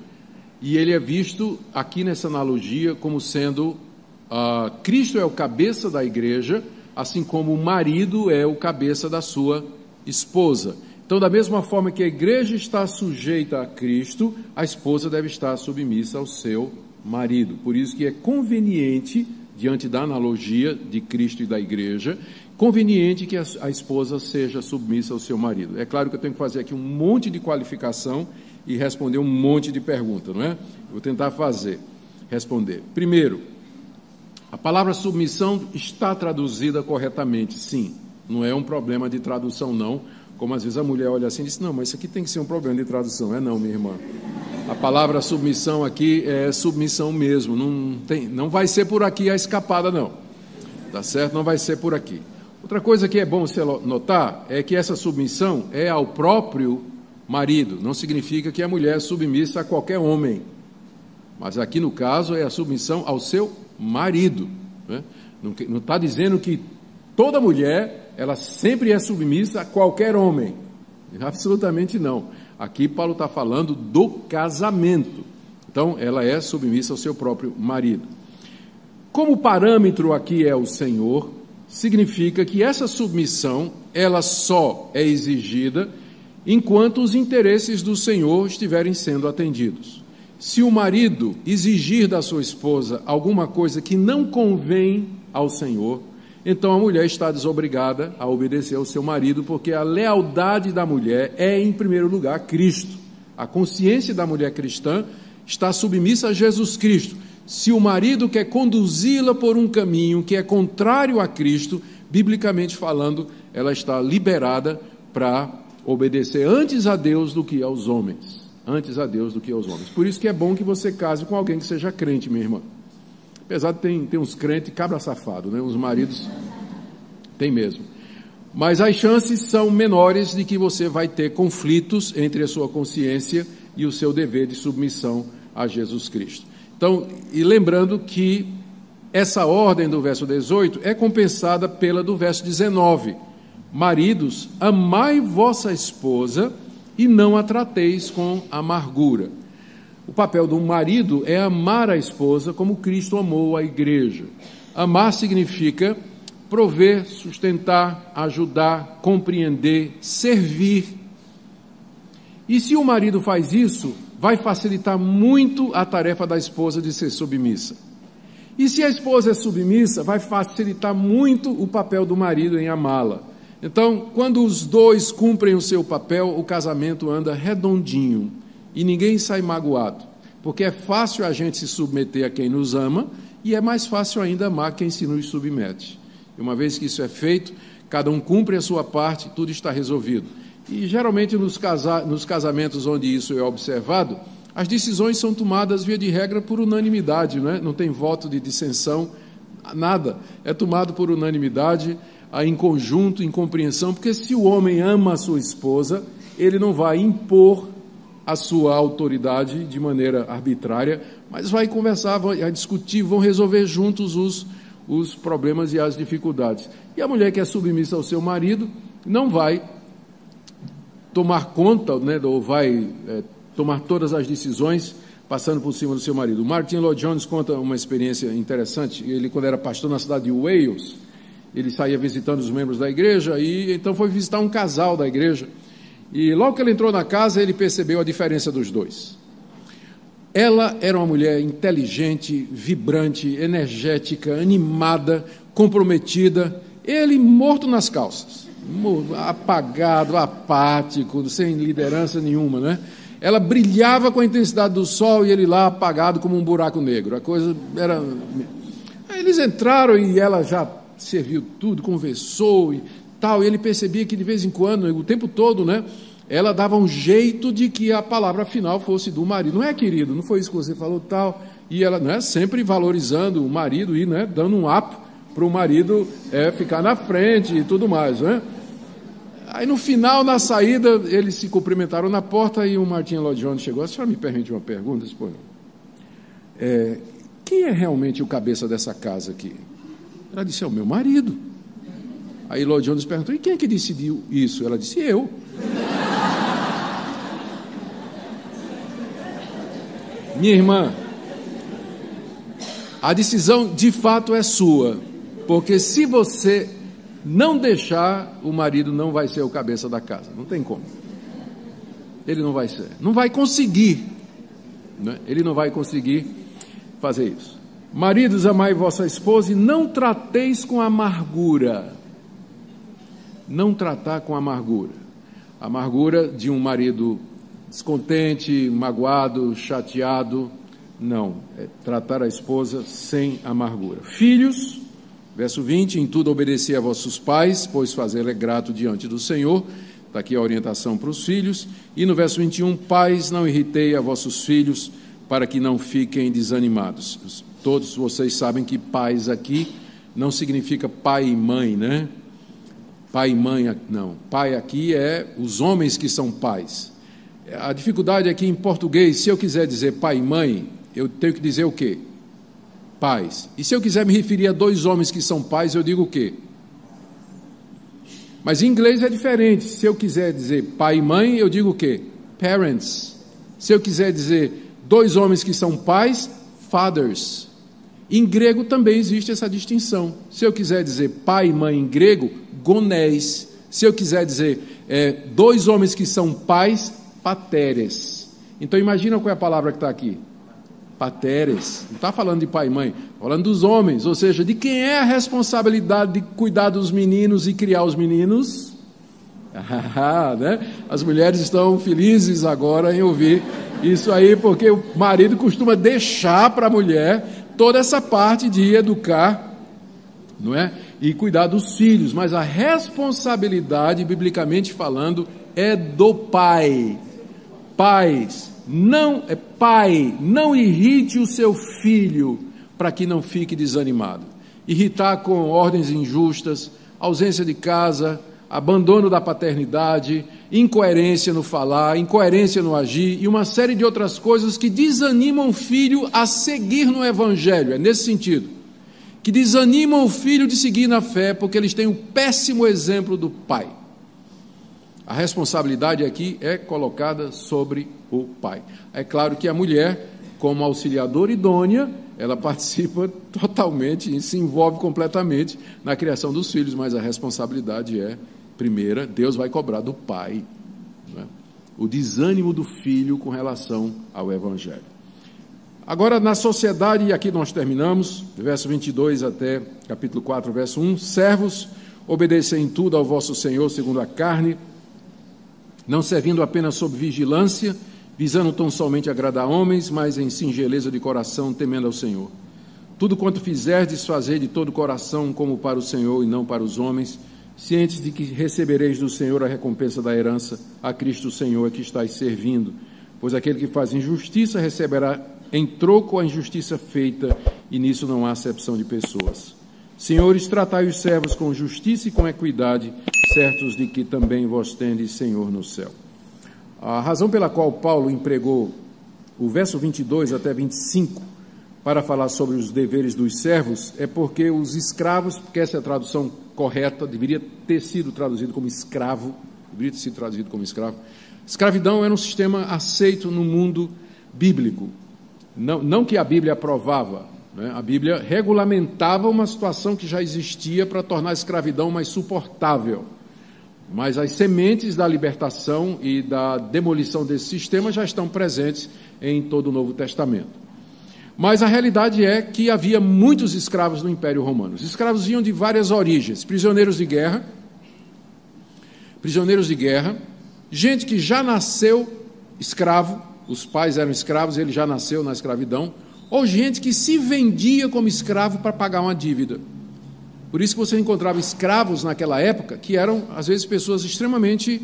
e ele é visto aqui nessa analogia como sendo Cristo é o cabeça da igreja, assim como o marido é o cabeça da sua esposa. Então, da mesma forma que a igreja está sujeita a Cristo, a esposa deve estar submissa ao seu marido. Por isso que é conveniente, diante da analogia de Cristo e da igreja, conveniente que a esposa seja submissa ao seu marido. É claro que eu tenho que fazer aqui um monte de qualificação e responder um monte de perguntas, não é? Vou tentar responder. Primeiro, a palavra submissão está traduzida corretamente, sim. Não é um problema de tradução, não. Como às vezes a mulher olha assim e diz, não, mas isso aqui tem que ser um problema de tradução. Não, minha irmã. A palavra submissão aqui é submissão mesmo. Não vai ser por aqui a escapada, não. Tá certo? Não vai ser por aqui. Outra coisa que é bom você notar é que essa submissão é ao próprio marido. Não significa que a mulher é submissa a qualquer homem. Mas aqui no caso é a submissão ao seu marido. Né? Não está dizendo que toda mulher, ela sempre é submissa a qualquer homem. Absolutamente não. Aqui Paulo está falando do casamento. Então, ela é submissa ao seu próprio marido. Como o parâmetro aqui é o Senhor, significa que essa submissão, ela só é exigida enquanto os interesses do Senhor estiverem sendo atendidos. Se o marido exigir da sua esposa alguma coisa que não convém ao Senhor, então a mulher está desobrigada a obedecer ao seu marido, porque a lealdade da mulher é, em primeiro lugar, Cristo. A consciência da mulher cristã está submissa a Jesus Cristo. Se o marido quer conduzi-la por um caminho que é contrário a Cristo, biblicamente falando, ela está liberada para obedecer antes a Deus do que aos homens. Antes a Deus do que aos homens. Por isso que é bom que você case com alguém que seja crente, minha irmã. Apesar de ter uns crentes cabra safado, né? Os maridos tem mesmo. Mas as chances são menores de que você vai ter conflitos entre a sua consciência e o seu dever de submissão a Jesus Cristo. Então, e lembrando que essa ordem do verso 18 é compensada pela do verso 19. Maridos, amai vossa esposa e não a trateis com amargura. O papel do marido é amar a esposa como Cristo amou a igreja. Amar significa prover, sustentar, ajudar, compreender, servir. E se o marido faz isso, vai facilitar muito a tarefa da esposa de ser submissa. E se a esposa é submissa, vai facilitar muito o papel do marido em amá-la. Então, quando os dois cumprem o seu papel, o casamento anda redondinho e ninguém sai magoado, porque é fácil a gente se submeter a quem nos ama e é mais fácil ainda amar quem se nos submete. E uma vez que isso é feito, cada um cumpre a sua parte, tudo está resolvido. E geralmente nos casamentos onde isso é observado, as decisões são tomadas via de regra por unanimidade, não tem voto de dissensão, nada, é tomado por unanimidade, em conjunto, em compreensão, porque se o homem ama a sua esposa, ele não vai impor a sua autoridade de maneira arbitrária, mas vai conversar, vai discutir, vão resolver juntos os problemas e as dificuldades. E a mulher que é submissa ao seu marido não vai tomar conta, ou vai tomar todas as decisões passando por cima do seu marido. O Martin Lloyd Jones conta uma experiência interessante. Ele, quando era pastor na cidade de Wales, ele saía visitando os membros da igreja e então foi visitar um casal da igreja. E logo que ele entrou na casa, ele percebeu a diferença dos dois. Ela era uma mulher inteligente, vibrante, energética, animada, comprometida. Ele morto nas calças, apagado, apático, sem liderança nenhuma, Ela brilhava com a intensidade do sol e ele lá apagado como um buraco negro. A coisa era... Aí eles entraram e ela já serviu tudo, conversou e tal, e ele percebia que de vez em quando, o tempo todo, ela dava um jeito de que a palavra final fosse do marido. Não é, querido? Não foi isso que você falou, tal. E ela, né, sempre valorizando o marido e, né, dando um up para o marido ficar na frente e tudo mais, né? Aí no final, na saída, eles se cumprimentaram na porta e o Martin Lloyd Jones chegou. A senhora me permite uma pergunta? Quem é realmente o cabeça dessa casa aqui? Ela disse, é o meu marido. Aí Lloyd Jones perguntou, e quem é que decidiu isso? Ela disse, eu. Minha irmã, a decisão de fato é sua, porque se você não deixar, o marido não vai ser o cabeça da casa, não tem como. Ele não vai ser, não vai conseguir, né? Ele não vai conseguir fazer isso. Maridos, amai vossa esposa e não trateis com amargura. Não tratar com amargura. Amargura de um marido descontente, magoado, chateado. Não, é tratar a esposa sem amargura. Filhos, verso 20, em tudo obedecei a vossos pais, pois fazer é grato diante do Senhor. Está aqui a orientação para os filhos. E no verso 21, pais, não irritei a vossos filhos, para que não fiquem desanimados. Todos vocês sabem que pais aqui não significa pai e mãe, né? Pai e mãe, não. Pai aqui é os homens que são pais. A dificuldade é que em português, se eu quiser dizer pai e mãe, eu tenho que dizer o quê? Pais. E se eu quiser me referir a dois homens que são pais, eu digo o quê? Mas em inglês é diferente. Se eu quiser dizer pai e mãe, eu digo o quê? Parents. Se eu quiser dizer dois homens que são pais, fathers. Em grego também existe essa distinção. Se eu quiser dizer pai e mãe em grego, gonés. Se eu quiser dizer dois homens que são pais, pateres. Então imagina qual é a palavra que está aqui. Pateres. Não está falando de pai e mãe, está falando dos homens, ou seja, de quem é a responsabilidade de cuidar dos meninos e criar os meninos? Né? As mulheres estão felizes agora em ouvir isso aí, porque o marido costuma deixar para a mulher toda essa parte de educar, não é? E cuidar dos filhos, mas a responsabilidade, biblicamente falando, é do pai. Pais, não irrite o seu filho para que não fique desanimado. Irritar com ordens injustas, ausência de casa, abandono da paternidade, incoerência no falar, incoerência no agir e uma série de outras coisas que desanimam o filho a seguir no evangelho. É nesse sentido. Que desanimam o filho de seguir na fé porque eles têm um péssimo exemplo do pai. A responsabilidade aqui é colocada sobre o pai. É claro que a mulher, como auxiliadora idônea, ela participa totalmente e se envolve completamente na criação dos filhos, mas a responsabilidade é primeira, Deus vai cobrar do pai, né? O desânimo do filho com relação ao evangelho. Agora, na sociedade, e aqui nós terminamos, verso 22 até capítulo 4, verso 1, servos, obedecem em tudo ao vosso Senhor segundo a carne, não servindo apenas sob vigilância, visando tão somente agradar homens, mas em singeleza de coração, temendo ao Senhor. Tudo quanto fizerdes, fazei de todo o coração, como para o Senhor e não para os homens, cientes de que recebereis do Senhor a recompensa da herança, a Cristo o Senhor é que estáis servindo. Pois aquele que faz injustiça receberá em troco a injustiça feita, e nisso não há acepção de pessoas. Senhores, tratai os servos com justiça e com equidade, certos de que também vós tendes Senhor no céu. A razão pela qual Paulo empregou o verso 22 até 25 para falar sobre os deveres dos servos é porque os escravos, porque essa é a tradução correta, deveria ter sido traduzido como escravo, Escravidão era um sistema aceito no mundo bíblico. Não que a Bíblia aprovava, né? A Bíblia regulamentava uma situação que já existia para tornar a escravidão mais suportável. Mas as sementes da libertação e da demolição desse sistema já estão presentes em todo o Novo Testamento. Mas a realidade é que havia muitos escravos no Império Romano. Os escravos vinham de várias origens, prisioneiros de guerra, gente que já nasceu escravo, os pais eram escravos, ele já nasceu na escravidão, ou gente que se vendia como escravo para pagar uma dívida. Por isso que você encontrava escravos naquela época, que eram, às vezes, pessoas extremamente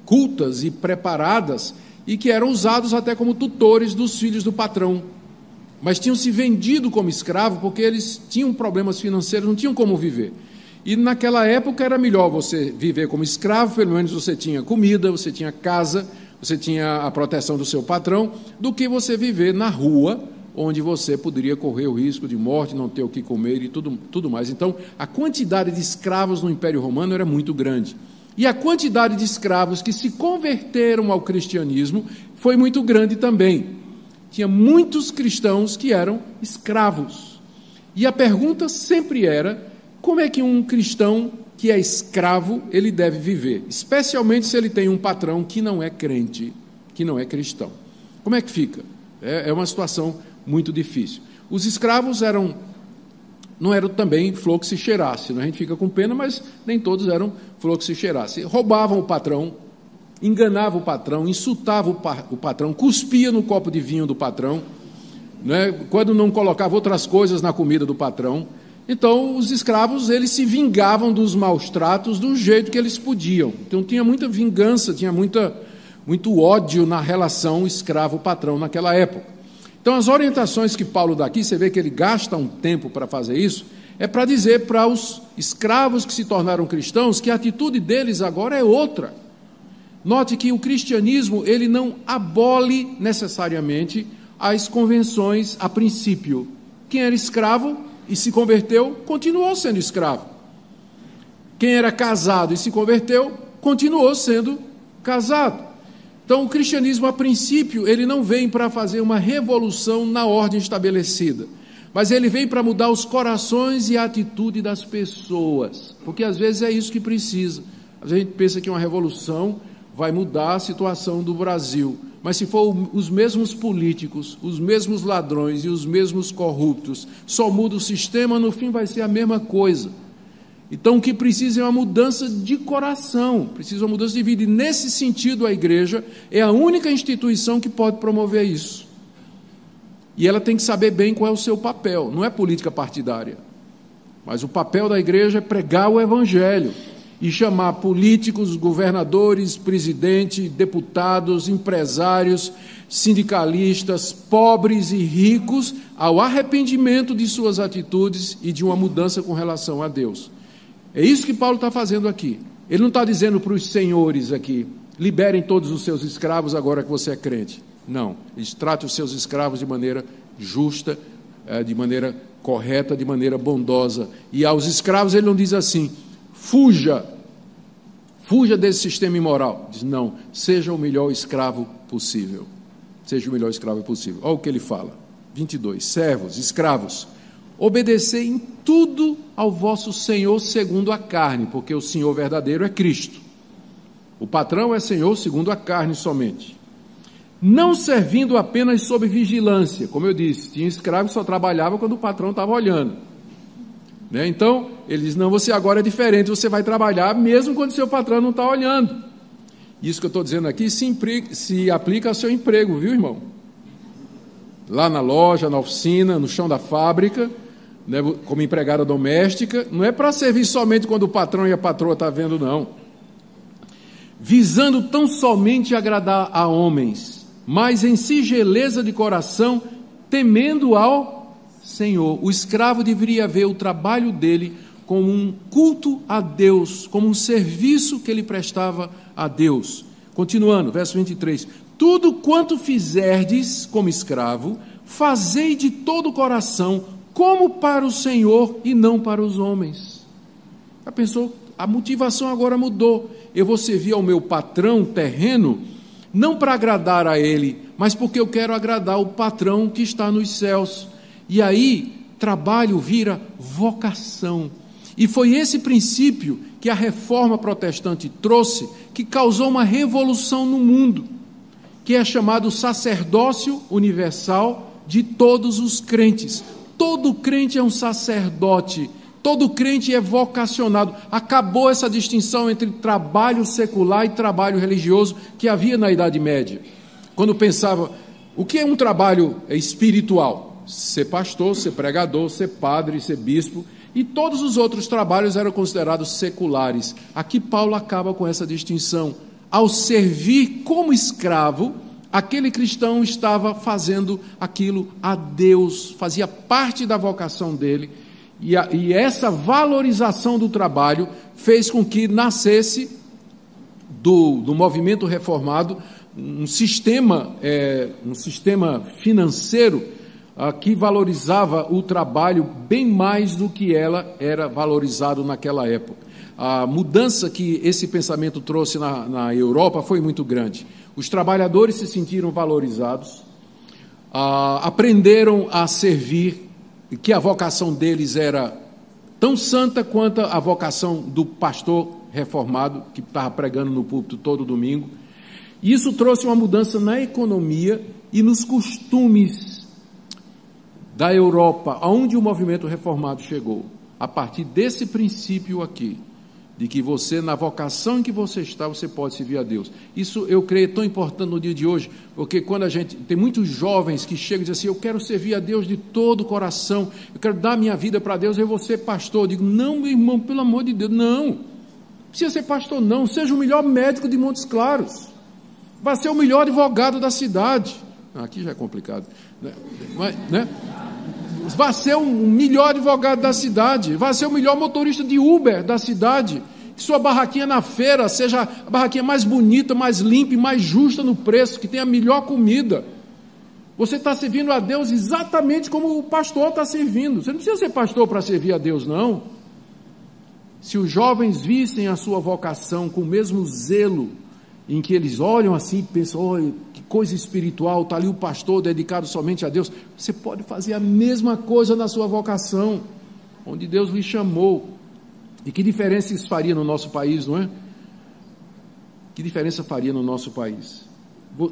cultas e preparadas, e que eram usados até como tutores dos filhos do patrão. Mas tinham se vendido como escravo porque eles tinham problemas financeiros, não tinham como viver. E naquela época era melhor você viver como escravo, pelo menos você tinha comida, você tinha casa, você tinha a proteção do seu patrão, do que você viver na rua, onde você poderia correr o risco de morte, não ter o que comer e tudo mais. Então, a quantidade de escravos no Império Romano era muito grande. E a quantidade de escravos que se converteram ao cristianismo foi muito grande também. Tinha muitos cristãos que eram escravos. E a pergunta sempre era: como é que um cristão que é escravo, ele deve viver? Especialmente se ele tem um patrão que não é crente, que não é cristão. Como é que fica? É uma situação muito difícil. Os escravos não eram também flor que se cheirasse. A gente fica com pena, mas nem todos eram flor que se cheirasse. Roubavam o patrão, enganavam o patrão, insultavam o patrão, cuspia no copo de vinho do patrão, né? Quando não colocava outras coisas na comida do patrão. Então, os escravos, eles se vingavam dos maus tratos do jeito que eles podiam. Então, tinha muita vingança, tinha muito ódio na relação escravo-patrão naquela época. Então, as orientações que Paulo dá aqui, você vê que ele gasta um tempo para fazer isso, é para dizer para os escravos que se tornaram cristãos que a atitude deles agora é outra. Note que o cristianismo, ele não abole necessariamente as convenções a princípio. Quem era escravo e se converteu, continuou sendo escravo. Quem era casado e se converteu, continuou sendo casado. Então, o cristianismo, a princípio, ele não vem para fazer uma revolução na ordem estabelecida, mas ele vem para mudar os corações e a atitude das pessoas, porque às vezes é isso que precisa. A gente pensa que uma revolução vai mudar a situação do Brasil, mas se for os mesmos políticos, os mesmos ladrões e os mesmos corruptos, só muda o sistema, no fim vai ser a mesma coisa. Então, o que precisa é uma mudança de coração, precisa uma mudança de vida, e nesse sentido a igreja é a única instituição que pode promover isso. E ela tem que saber bem qual é o seu papel, não é política partidária, mas o papel da igreja é pregar o evangelho e chamar políticos, governadores, presidentes, deputados, empresários, sindicalistas, pobres e ricos, ao arrependimento de suas atitudes e de uma mudança com relação a Deus. É isso que Paulo está fazendo aqui. Ele não está dizendo para os senhores aqui: liberem todos os seus escravos agora que você é crente. Não, eles tratam os seus escravos de maneira justa, de maneira correta, de maneira bondosa. E aos escravos ele não diz assim: fuja desse sistema imoral. Diz: não, seja o melhor escravo possível. Seja o melhor escravo possível. Olha o que ele fala. 22. Servos, escravos, obedecei em tudo ao vosso Senhor segundo a carne, porque o Senhor verdadeiro é Cristo. O patrão é Senhor segundo a carne somente. Não servindo apenas sob vigilância. Como eu disse, tinha escravo que só trabalhava quando o patrão estava olhando. Né? Então, ele diz: não, você agora é diferente, você vai trabalhar mesmo quando seu patrão não está olhando. Isso que eu estou dizendo aqui se aplica ao seu emprego, viu, irmão? Lá na loja, na oficina, no chão da fábrica, né, como empregada doméstica, não é para servir somente quando o patrão e a patroa estão vendo, não. Visando tão somente agradar a homens, mas em singeleza de coração, temendo ao Senhor. O escravo deveria ver o trabalho dele como um culto a Deus, como um serviço que ele prestava a Deus. Continuando, verso 23. Tudo quanto fizerdes como escravo, fazei de todo o coração, como para o Senhor e não para os homens. Já pensou? A motivação agora mudou. Eu vou servir ao meu patrão terreno, não para agradar a ele, mas porque eu quero agradar o patrão que está nos céus. E aí, trabalho vira vocação. E foi esse princípio que a reforma protestante trouxe, que causou uma revolução no mundo, que é chamado sacerdócio universal de todos os crentes. Todo crente é um sacerdote, todo crente é vocacionado. Acabou essa distinção entre trabalho secular e trabalho religioso que havia na Idade Média. Quando pensava, o que é um trabalho espiritual? Ser pastor, ser pregador, ser padre, ser bispo. E todos os outros trabalhos eram considerados seculares. Aqui Paulo acaba com essa distinção. Ao servir como escravo, aquele cristão estava fazendo aquilo a Deus, fazia parte da vocação dele, e essa valorização do trabalho fez com que nascesse do movimento reformado um sistema financeiro que valorizava o trabalho bem mais do que ela era valorizado naquela época. A mudança que esse pensamento trouxe na Europa foi muito grande. Os trabalhadores se sentiram valorizados, aprenderam a servir, que a vocação deles era tão santa quanto a vocação do pastor reformado, que estava pregando no púlpito todo domingo. E isso trouxe uma mudança na economia e nos costumes da Europa, aonde o movimento reformado chegou, a partir desse princípio aqui, de que você, na vocação em que você está, você pode servir a Deus. Isso, eu creio, é tão importante no dia de hoje, porque quando tem muitos jovens que chegam e dizem assim, eu quero servir a Deus de todo o coração, eu quero dar minha vida para Deus, eu vou ser pastor. Eu digo, não, meu irmão, pelo amor de Deus, não precisa ser pastor não, seja o melhor médico de Montes Claros, vai ser o melhor advogado da cidade. Aqui já é complicado, né? Vai ser o melhor advogado da cidade, vai ser o melhor motorista de Uber da cidade, que sua barraquinha na feira seja a barraquinha mais bonita, mais limpa e mais justa no preço, que tenha a melhor comida. Você está servindo a Deus exatamente como o pastor está servindo. Você não precisa ser pastor para servir a Deus, não. Se os jovens vissem a sua vocação com o mesmo zelo, em que eles olham assim e pensam, olha, que coisa espiritual, está ali o pastor dedicado somente a Deus, você pode fazer a mesma coisa na sua vocação, onde Deus lhe chamou. E que diferença isso faria no nosso país, não é? Que diferença faria no nosso país?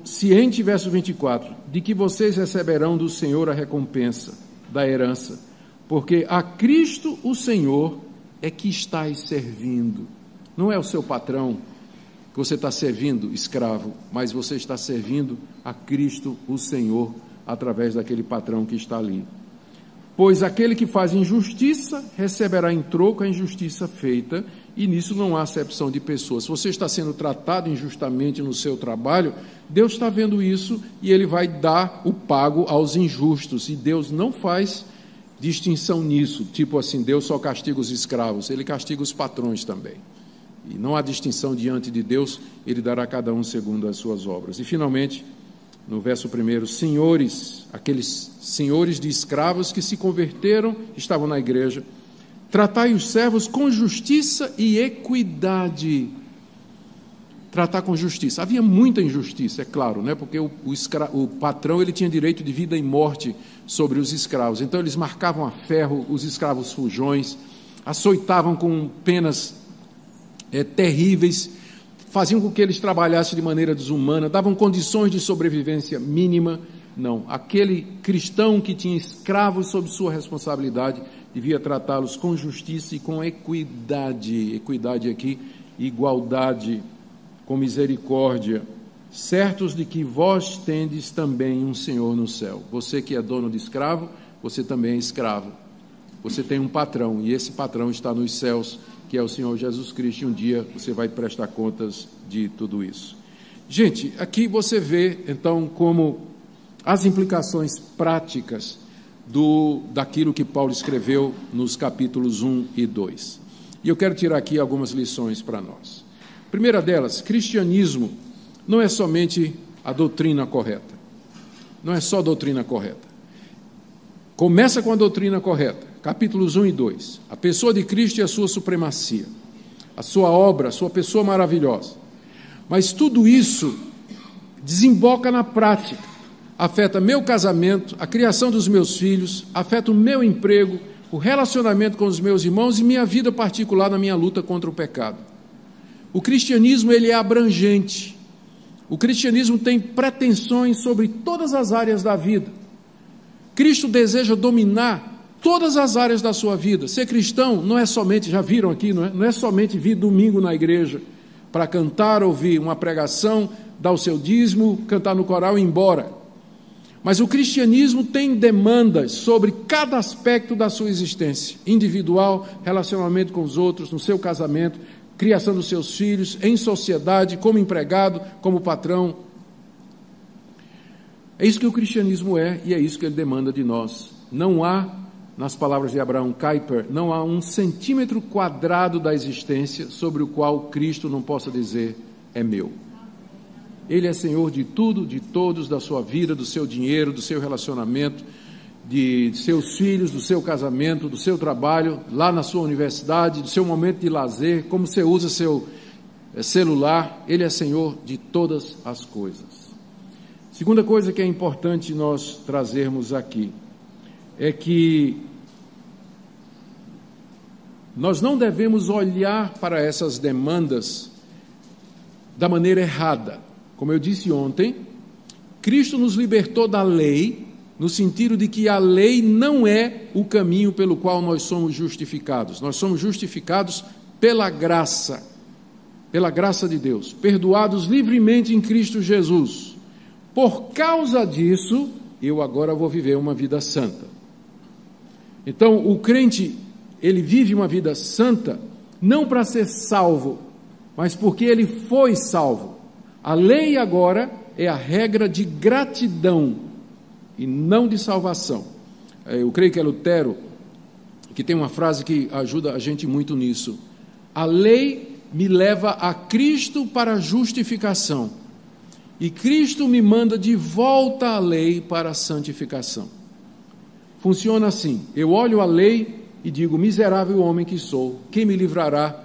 Ciente, verso 24, de que vocês receberão do Senhor a recompensa da herança, porque a Cristo o Senhor é que estáis servindo. Não é o seu patrão que você está servindo, escravo, mas você está servindo a Cristo o Senhor, através daquele patrão que está ali. Pois aquele que faz injustiça, receberá em troco a injustiça feita, e nisso não há acepção de pessoas. Se você está sendo tratado injustamente no seu trabalho, Deus está vendo isso, e Ele vai dar o pago aos injustos, e Deus não faz distinção nisso, tipo assim, Deus só castiga os escravos, Ele castiga os patrões também. E não há distinção diante de Deus, Ele dará a cada um segundo as suas obras. E finalmente, no verso 1, senhores, aqueles senhores de escravos que se converteram, estavam na igreja, tratai os servos com justiça e equidade. Tratar com justiça. Havia muita injustiça, é claro, né? Porque o patrão ele tinha direito de vida e morte sobre os escravos. Então eles marcavam a ferro os escravos fujões, açoitavam com penas terríveis, faziam com que eles trabalhassem de maneira desumana, davam condições de sobrevivência mínima. Não, aquele cristão que tinha escravos sob sua responsabilidade devia tratá-los com justiça e com equidade. Equidade aqui, igualdade, com misericórdia, certos de que vós tendes também um Senhor no céu. Você que é dono de escravo, você também é escravo. Você tem um patrão, e esse patrão está nos céus, que é o Senhor Jesus Cristo, e um dia você vai prestar contas de tudo isso. Gente, aqui você vê, então, como as implicações práticas daquilo que Paulo escreveu nos capítulos 1 e 2. E eu quero tirar aqui algumas lições para nós. Primeira delas, cristianismo não é somente a doutrina correta. Não é só a doutrina correta. Começa com a doutrina correta, capítulos 1 e 2. A pessoa de Cristo e a sua supremacia, a sua obra, a sua pessoa maravilhosa. Mas tudo isso desemboca na prática. Afeta meu casamento, a criação dos meus filhos, afeta o meu emprego, o relacionamento com os meus irmãos e minha vida particular na minha luta contra o pecado. O cristianismo ele é abrangente. O cristianismo tem pretensões sobre todas as áreas da vida. Cristo deseja dominar todas as áreas da sua vida. Ser cristão não é somente, já viram aqui, não é somente vir domingo na igreja para cantar, ouvir uma pregação, dar o seu dízimo, cantar no coral e ir embora. Mas o cristianismo tem demandas sobre cada aspecto da sua existência, individual, relacionamento com os outros, no seu casamento, criação dos seus filhos, em sociedade, como empregado, como patrão. É isso que o cristianismo é e é isso que ele demanda de nós. Não há, nas palavras de Abraham Kuyper, não há 1 centímetro quadrado da existência sobre o qual Cristo não possa dizer, é meu. Ele é Senhor de tudo, de todos, da sua vida, do seu dinheiro, do seu relacionamento, de seus filhos, do seu casamento, do seu trabalho, lá na sua universidade, do seu momento de lazer, como você usa seu celular. Ele é Senhor de todas as coisas. Segunda coisa que é importante nós trazermos aqui é que nós não devemos olhar para essas demandas da maneira errada. Como eu disse ontem, Cristo nos libertou da lei, no sentido de que a lei não é o caminho pelo qual nós somos justificados. Nós somos justificados pela graça de Deus, perdoados livremente em Cristo Jesus. Por causa disso, eu agora vou viver uma vida santa. Então, o crente, ele vive uma vida santa, não para ser salvo, mas porque ele foi salvo. A lei agora é a regra de gratidão e não de salvação. Eu creio que é Lutero que tem uma frase que ajuda a gente muito nisso. A lei me leva a Cristo para a justificação e Cristo me manda de volta à lei para a santificação. Funciona assim: eu olho a lei e digo, miserável homem que sou, quem me livrará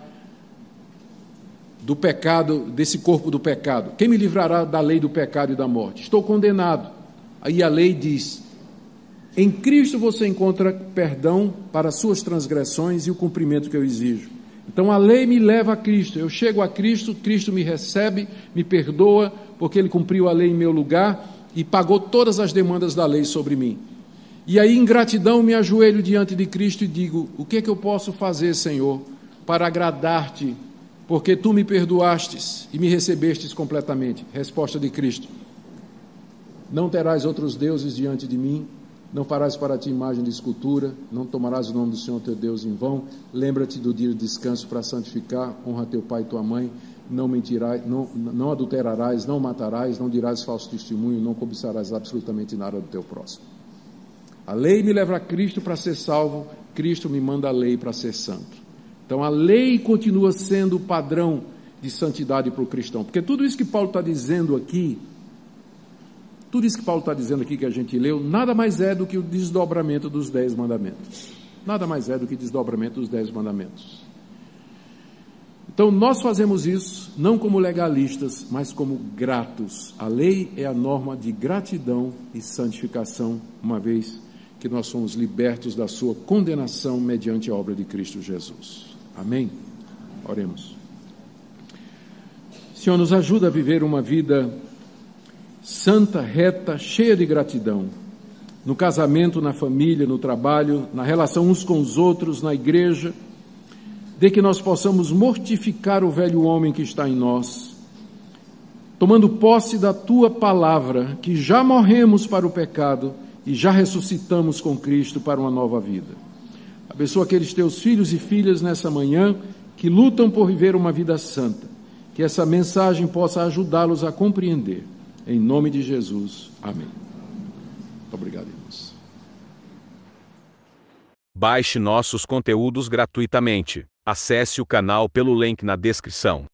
do pecado, desse corpo do pecado? Quem me livrará da lei do pecado e da morte? Estou condenado. Aí a lei diz, em Cristo você encontra perdão para as suas transgressões e o cumprimento que eu exijo. Então a lei me leva a Cristo, eu chego a Cristo, Cristo me recebe, me perdoa, porque Ele cumpriu a lei em meu lugar e pagou todas as demandas da lei sobre mim. E aí, em gratidão, me ajoelho diante de Cristo e digo, o que é que eu posso fazer, Senhor, para agradar-te, porque Tu me perdoastes e me recebestes completamente? Resposta de Cristo, não terás outros deuses diante de mim, não farás para ti imagem de escultura, não tomarás o nome do Senhor teu Deus em vão, lembra-te do dia de descanso para santificar, honra teu pai e tua mãe, não mentirás, não adulterarás, não matarás, não dirás falso testemunho, não cobiçarás absolutamente nada do teu próximo. A lei me leva a Cristo para ser salvo, Cristo me manda a lei para ser santo. Então a lei continua sendo o padrão de santidade para o cristão, porque tudo isso que Paulo está dizendo aqui, que a gente leu, nada mais é do que o desdobramento dos 10 mandamentos. Nada mais é do que o desdobramento dos 10 mandamentos. Então nós fazemos isso não como legalistas, mas como gratos. A lei é a norma de gratidão e santificação, uma vez que nós somos libertos da sua condenação mediante a obra de Cristo Jesus. Amém? Oremos. Senhor, nos ajuda a viver uma vida santa, reta, cheia de gratidão, no casamento, na família, no trabalho, na relação uns com os outros, na igreja, de que nós possamos mortificar o velho homem que está em nós, tomando posse da Tua palavra, que já morremos para o pecado e já ressuscitamos com Cristo para uma nova vida. Abençoa aqueles Teus filhos e filhas nessa manhã que lutam por viver uma vida santa, que essa mensagem possa ajudá-los a compreender. Em nome de Jesus. Amém. Muito obrigado, irmãos. Baixe nossos conteúdos gratuitamente. Acesse o canal pelo link na descrição.